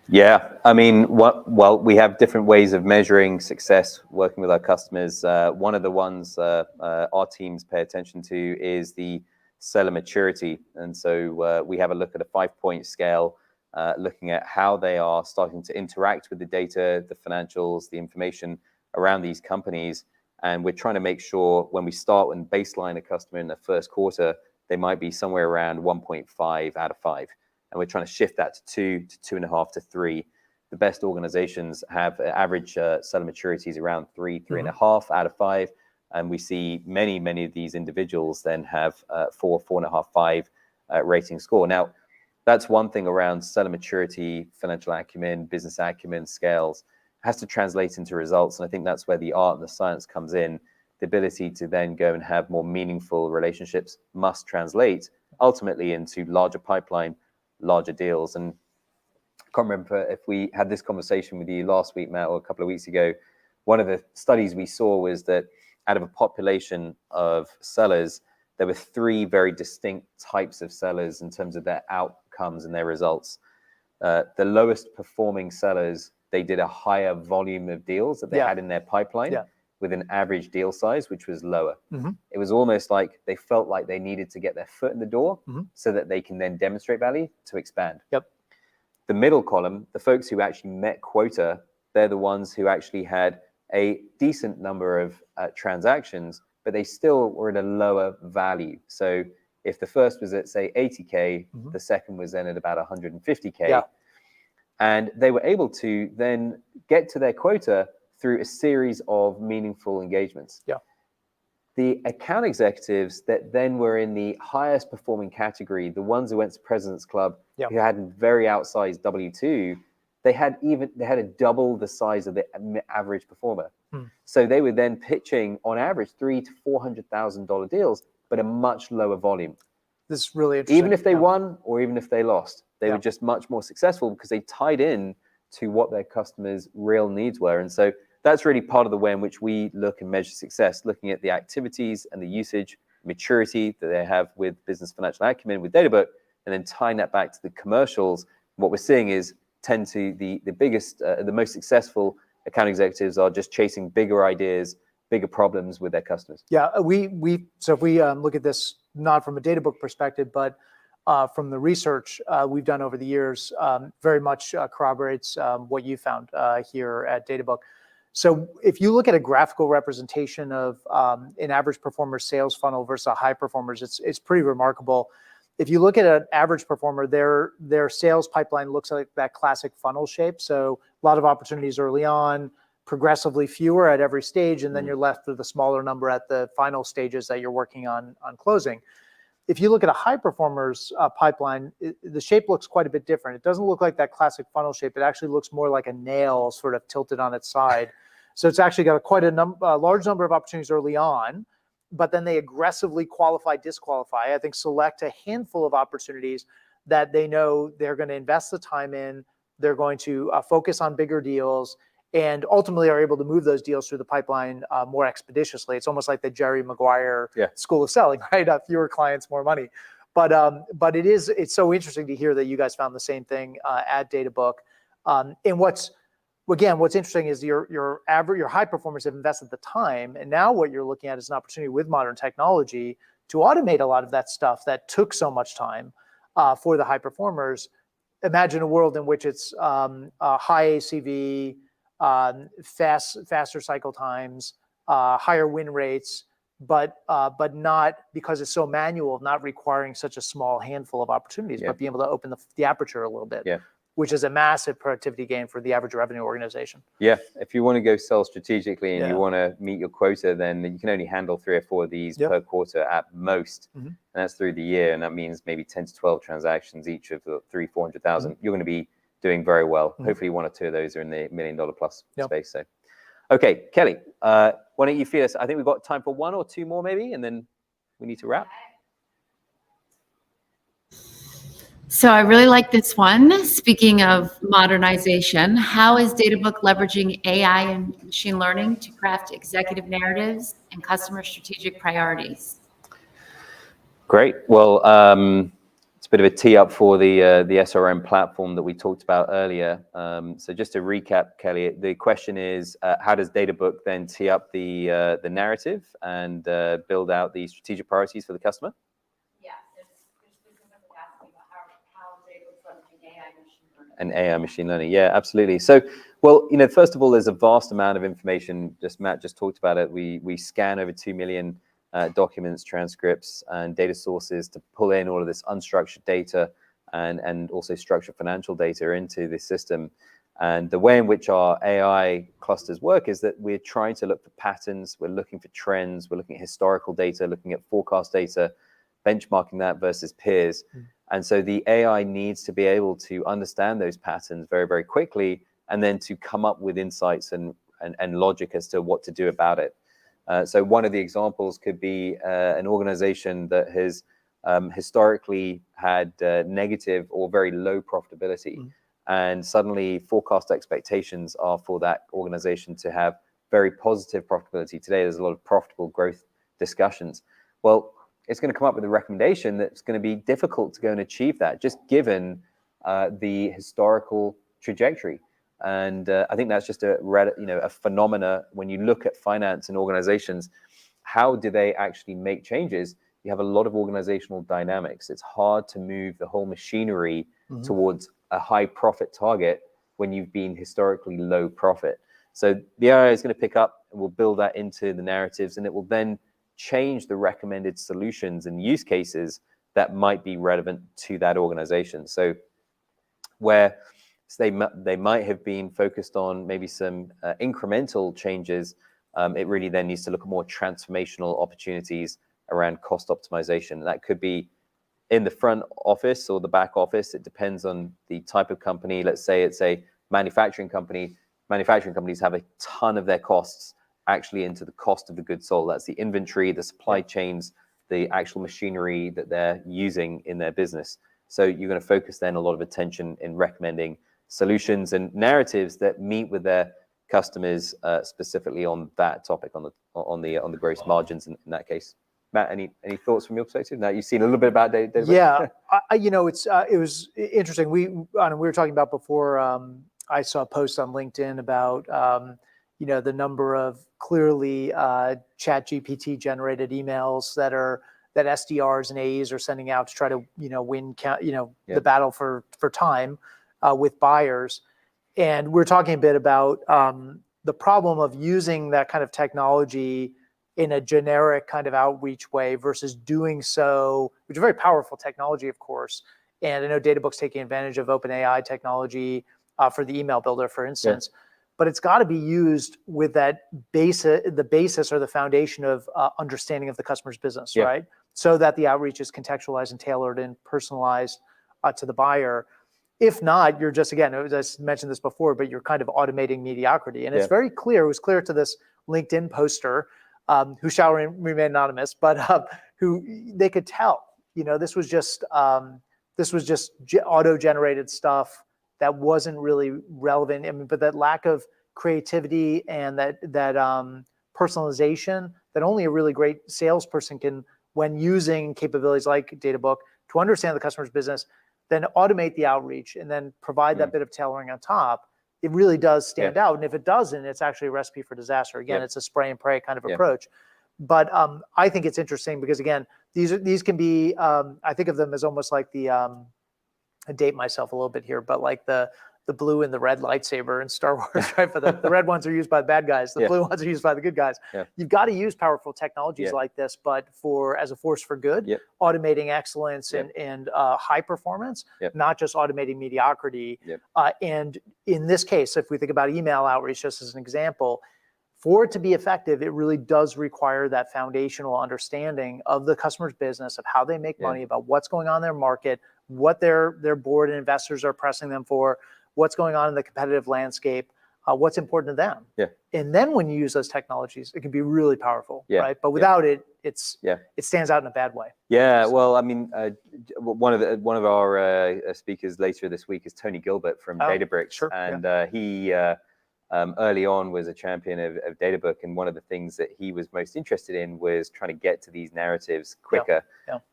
Speaker 3: Yeah, I mean, we have different ways of measuring success working with our customers. One of the ones our teams pay attention to is the seller maturity. And so we have a look at a 5-point scale, looking at how they are starting to interact with the data, the financials, the information around these companies. And we're trying to make sure when we start and baseline a customer in the first quarter, they might be somewhere around 1.5 out of 5. And we're trying to shift that to 2 to 2.5 to 3. The best organizations have average seller maturities around 3.5 out of 5. And we see many of these individuals then have 4.5, 5 rating score. Now, that's one thing around seller maturity, financial acumen, business acumen, scales. It has to translate into results. And I think that's where the art and the science comes in. The ability to then go and have more meaningful relationships must translate ultimately into larger pipeline, larger deals. And I can't remember if we had this conversation with you last week, Matt, or a couple of weeks ago. One of the studies we saw was that out of a population of sellers, there were 3 very distinct types of sellers in terms of their outcomes and their results. the lowest performing sellers, they did a higher volume of deals that they
Speaker 4: Yeah.
Speaker 3: had in their pipeline
Speaker 4: Yeah.
Speaker 3: with an average deal size, which was lower.
Speaker 4: Mhm.
Speaker 3: It was almost like they felt like they needed to get their foot in the door
Speaker 4: Mhm.
Speaker 3: so that they can then demonstrate value to expand.
Speaker 4: Yep.
Speaker 3: The middle column, the folks who actually met quota, they're the ones who actually had a decent number of transactions, but they still were at a lower value. So if the first was at, say, 80K,
Speaker 4: Mhm.
Speaker 3: the second was then at about 150K.
Speaker 4: Yeah.
Speaker 3: And they were able to then get to their quota through a series of meaningful engagements.
Speaker 4: Yeah.
Speaker 3: The account executives that then were in the highest performing category, the ones who went to President's Club,
Speaker 4: Yeah.
Speaker 3: who had very outsized W2, they had a double the size of the average performer.
Speaker 4: Hmm.
Speaker 3: So they were then pitching on average $300,000 to $400,000 deals, but a much lower volume.
Speaker 4: This is really interesting.
Speaker 3: Even if they
Speaker 4: Yeah.
Speaker 3: won or even if they lost, they
Speaker 4: Yeah.
Speaker 3: were just much more successful because they tied in to what their customers' real needs were. And so that's really part of the way in which we look and measure success, looking at the activities and the usage, maturity that they have with business financial acumen with Databook, and then tying that back to the commercials. What we're seeing is tend to the biggest, the most successful account executives are just chasing bigger ideas, bigger problems with their customers.
Speaker 4: Yeah, so if we look at this not from a Databook perspective, but from the research we've done over the years, very much corroborates what you found here at Databook. So if you look at a graphical representation of an average performer sales funnel versus a high performers, it's pretty remarkable. If you look at an average performer, their sales pipeline looks like that classic funnel shape. So a lot of opportunities early on, progressively fewer at every stage, and then you're left with a smaller number at the final stages that you're working on closing. If you look at a high performer's pipeline, the shape looks quite a bit different. It doesn't look like that classic funnel shape. It actually looks more like a nail sort of tilted on its side. So it's actually got quite a large number of opportunities early on, but then they aggressively qualify, disqualify. I think select a handful of opportunities that they know they're going to invest the time in. They're going to focus on bigger deals, and ultimately are able to move those deals through the pipeline more expeditiously. It's almost like the Jerry Maguire school of selling, right? Fewer clients, more money. But it's so interesting to hear that you guys found the same thing at Databook. And what's interesting is your high performers have invested the time, and now what you're looking at is an opportunity with modern technology to automate a lot of that stuff that took so much time for the high performers. Imagine a world in which it's high ACV, faster cycle times, higher win rates, but not, because it's so manual, not requiring such a small handful of opportunities, but being able to open the aperture a little bit, which is a massive productivity gain for the average revenue organization. Yeah,
Speaker 3: if you want to go sell strategically and you want to meet your quota, then you can only handle 3 or 4 of these per quarter at most, and that's through the year, and that means maybe 10 to 12 transactions each of the 300,000-400,000. You're going to be doing very well. Hopefully 1 or 2 of those are in the $1 million plus space. So, okay, Kelly, why don't you feed us? I think we've got time for 1 or 2 more maybe, and then we need to wrap.
Speaker 1: So I really like this one. Speaking of modernization, how is Databook leveraging AI and machine learning to craft executive narratives and customer strategic priorities?
Speaker 3: Great. Well, it's a bit of a tee up for the SRM platform that we talked about earlier. So just to recap, Kelly, the question is, how does Databook then tee up the narrative and build out the strategic priorities for the customer? And AI machine learning. Yeah, absolutely. So, well, first of all, there's a vast amount of information. Matt just talked about it. We scan over 2 million documents, transcripts, and data sources to pull in all of this unstructured data and also structured financial data into the system. And the way in which our AI clusters work is that we're trying to look for patterns. We're looking for trends. We're looking at historical data, looking at forecast data, benchmarking that versus peers. And so the AI needs to be able to understand those patterns very, very quickly, and then to come up with insights and logic as to what to do about it. So one of the examples could be an organization that has historically had negative or very low profitability. And suddenly forecast expectations are for that organization to have very positive profitability. Today, there's a lot of profitable growth discussions. Well, it's going to come up with a recommendation that's going to be difficult to go and achieve that, just given the historical trajectory. And I think that's just a phenomena when you look at finance and organizations. How do they actually make changes? You have a lot of organizational dynamics. It's hard to move the whole machinery towards a high profit target when you've been historically low profit. So the AI is going to pick up and we'll build that into the narratives, and it will then change the recommended solutions and use cases that might be relevant to that organization. So where they might have been focused on maybe some incremental changes, it really then needs to look at more transformational opportunities around cost optimization. That could be in the front office or the back office. It depends on the type of company. Let's say it's a manufacturing company. Manufacturing companies have a ton of their costs actually into the cost of the goods sold. That's the inventory, the supply chains, the actual machinery that they're using in their business. So you're going to focus then a lot of attention in recommending solutions and narratives that meet with their customers specifically on that topic, on the gross margins in that case. Matt, any thoughts from your perspective? Now you've seen a little bit about data.
Speaker 4: Yeah, it was interesting. We were talking about before. I saw a post on LinkedIn about the number of clearly ChatGPT generated emails that SDRs and AEs are sending out to try to win the battle for time with buyers. And we're talking a bit about the problem of using that kind of technology in a generic kind of outreach way versus doing so, which is very powerful technology, of course. And I know Databook's taking advantage of OpenAI technology for the email builder, for instance. Yeah. But it's got to be used with the basis or the foundation of understanding of the customer's business, right? So that the outreach is contextualized and tailored and personalized to the buyer. If not, you're just, again, I mentioned this before, but you're kind of automating mediocrity. And it's very clear, it was clear to this LinkedIn poster, who shall remain anonymous, but who they could tell, this was just auto-generated stuff that wasn't really relevant. I mean, but that lack of creativity and that personalization that only a really great salesperson can, when using capabilities like Databook to understand the customer's business, then automate the outreach and then provide that bit of tailoring on top. It really does stand out. And if it doesn't, it's actually a recipe for disaster. Again, it's a spray and pray kind of approach. But I think it's interesting because, again, these can be, I think of them as almost like the, I date myself a little bit here, but like the blue and the red lightsaber in Star Wars, right? But the red ones are used by the bad guys. The blue ones are used by the good guys. You've got to use powerful technologies like this, but as a force for good, automating excellence and high performance, not just automating mediocrity. And in this case, if we think about email outreach just as an example, for it to be effective, it really does require that foundational understanding of the customer's business, of how they make money, about what's going on in their market, what their board and investors are pressing them for, what's going on in the competitive landscape, what's important to them. And then when you use those technologies, it can be really powerful, right? But without it, it stands out in a bad way.
Speaker 3: Well, I mean, one of our speakers later this week is Tony Gilbert from Databricks, and he early on was a champion of Databook, and one of the things that he was most interested in was trying to get to these narratives quicker.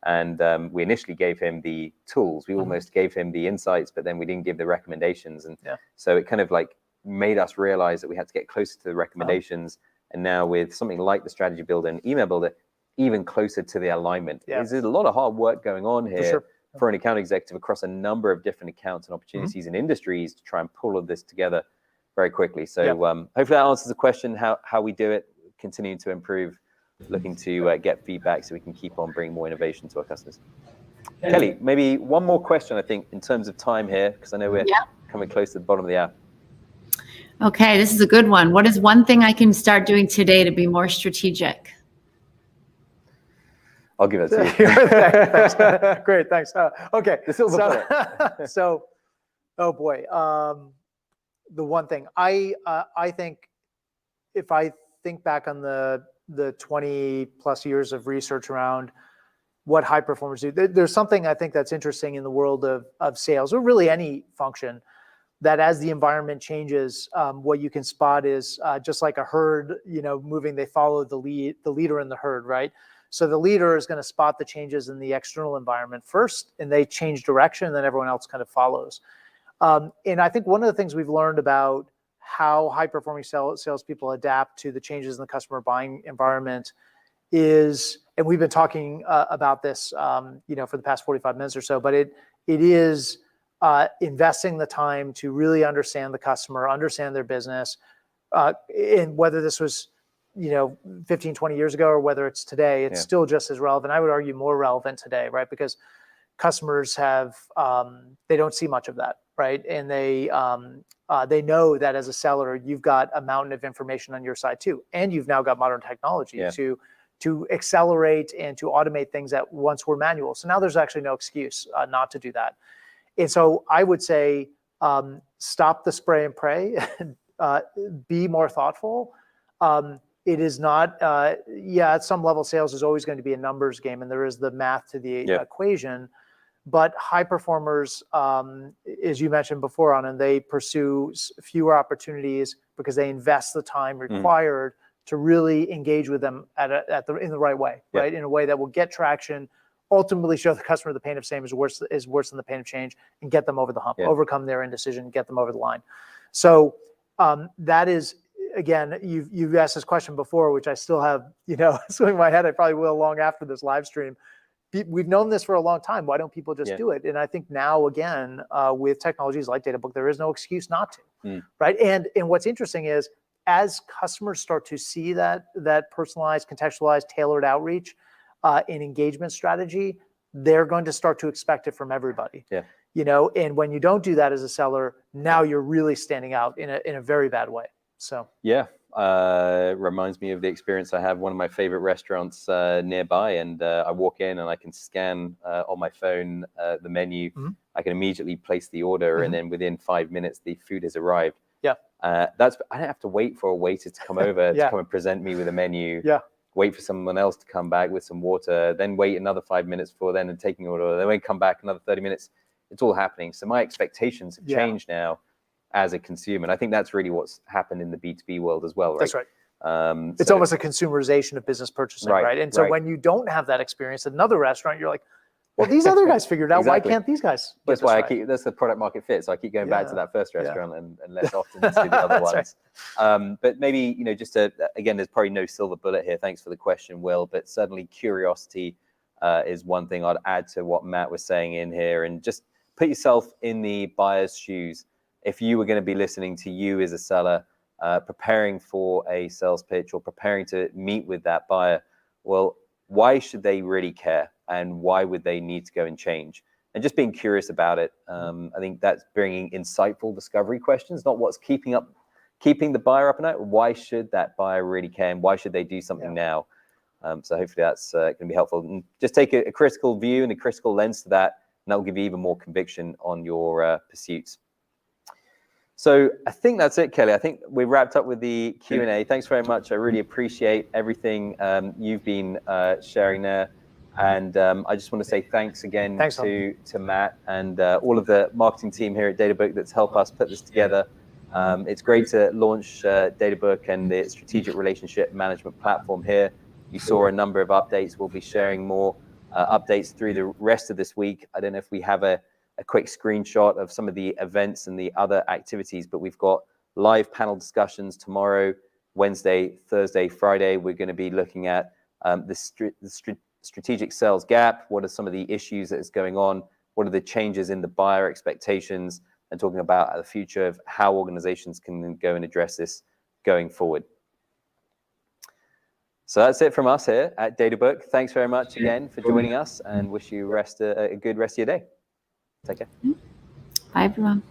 Speaker 3: And we initially gave him the tools. We almost gave him the insights, but then we didn't give the recommendations. And so it kind of like made us realize that we had to get closer to the recommendations. And now with something like the Strategy Builder and Email Builder, even closer to the alignment. There's a lot of hard work going on here for an account executive across a number of different accounts and opportunities and industries to try and pull all of this together very quickly. So hopefully that answers the question, how we do it, continuing to improve, looking to get feedback so we can keep on bringing more innovation to our customers. Kelly, maybe one more question, I think, in terms of time here, because I know we're coming close to the bottom of the hour.
Speaker 1: Okay, this is a good one. What is one thing I can start doing today to be more strategic?
Speaker 3: I'll give it to you.
Speaker 4: Thanks. Great, thanks. Okay, so, oh boy. The one thing I think, if I think back on the 20 plus years of research around what high performers do, there's something I think that's interesting in the world of sales, or really any function, that as the environment changes, what you can spot is just like a herd, moving, they follow the leader in the herd, right? So the leader is going to spot the changes in the external environment first, and they change direction, and then everyone else kind of follows. And I think one of the things we've learned about how high-performing salespeople adapt to the changes in the customer buying environment is, and we've been talking about this, for the past 45 minutes or so, but it is investing the time to really understand the customer, understand their business, and whether this was 15, 20 years ago or whether it's today, it's still just as relevant. I would argue more relevant today, right? Because customers have, they don't see much of that, right? And they know that as a seller, you've got a mountain of information on your side too. And you've now got modern technology to accelerate and to automate things that once were manual. So now there's actually no excuse not to do that. And so I would say, stop the spray and pray, be more thoughtful. It is not, at some level, sales is always going to be a numbers game, and there is the math to the equation. But high performers, as you mentioned before, Anand, they pursue fewer opportunities because they invest the time required to really engage with them in the right way, right? In a way that will get traction, ultimately show the customer the pain of same is worse than the pain of change, and get them over the hump, overcome their indecision, get them over the line. So that is, again, you've asked this question before, which I still have, swimming my head. I probably will long after this live stream. We've known this for a long time. Why don't people just do it? And I think now, again, with technologies like DataBook, there is no excuse not to, right? And what's interesting is, as customers start to see that personalized, contextualized, tailored outreach and engagement strategy, they're going to start to expect it from everybody. And when you don't do that as a seller, now you're really standing out in a very bad way. So
Speaker 3: reminds me of the experience I have one of my favorite restaurants nearby, and I walk in and I can scan on my phone the menu. I can immediately place the order, and then within 5 minutes the food has arrived. I don't have to wait for a waiter to come over to come and present me with a menu. Wait for someone else to come back with some water, then wait another 5 minutes for then and taking order, then wait, come back another 30 minutes. It's all happening. So my expectations have changed now as a consumer. And I think that's really what's happened in the B2B world as well, right?
Speaker 4: That's right. It's almost a consumerization of business purchasing, right? And so when you don't have that experience at another restaurant, you're like, well, these other guys figured it out. Why can't these guys?
Speaker 3: That's why that's the product market fit. So I keep going back to that first restaurant and less often to the other ones. But maybe, just again, there's probably no silver bullet here. Thanks for the question, Will. But certainly curiosity is one thing I'd add to what Matt was saying in here. And just put yourself in the buyer's shoes. If you were going to be listening to you as a seller, preparing for a sales pitch or preparing to meet with that buyer, well, why should they really care? And why would they need to go and change? And just being curious about it. I think that's bringing insightful discovery questions, not what's keeping the buyer up at night. Why should that buyer really care? And why should they do something now? So hopefully that's going to be helpful. And just take a critical view and a critical lens to that, and that will give you even more conviction on your pursuits. So I think that's it, Kelly. I think we wrapped up with the Q&A. Thanks very much. I really appreciate everything you've been sharing there. And I just want to say thanks again to Matt and all of the marketing team here at DataBook that's helped us put this together. It's great to launch DataBook and the strategic relationship management platform here. You saw a number of updates. We'll be sharing more updates through the rest of this week. I don't know if we have a quick screenshot of some of the events and the other activities, but we've got live panel discussions tomorrow, Wednesday, Thursday, Friday. We're going to be looking at the strategic sales gap. What are some of the issues that is going on? What are the changes in the buyer expectations? And talking about the future of how organizations can go and address this going forward. So that's it from us here at DataBook. Thanks very much again for joining us, and wish you a good rest of your day. Take care.
Speaker 1: Bye, everyone.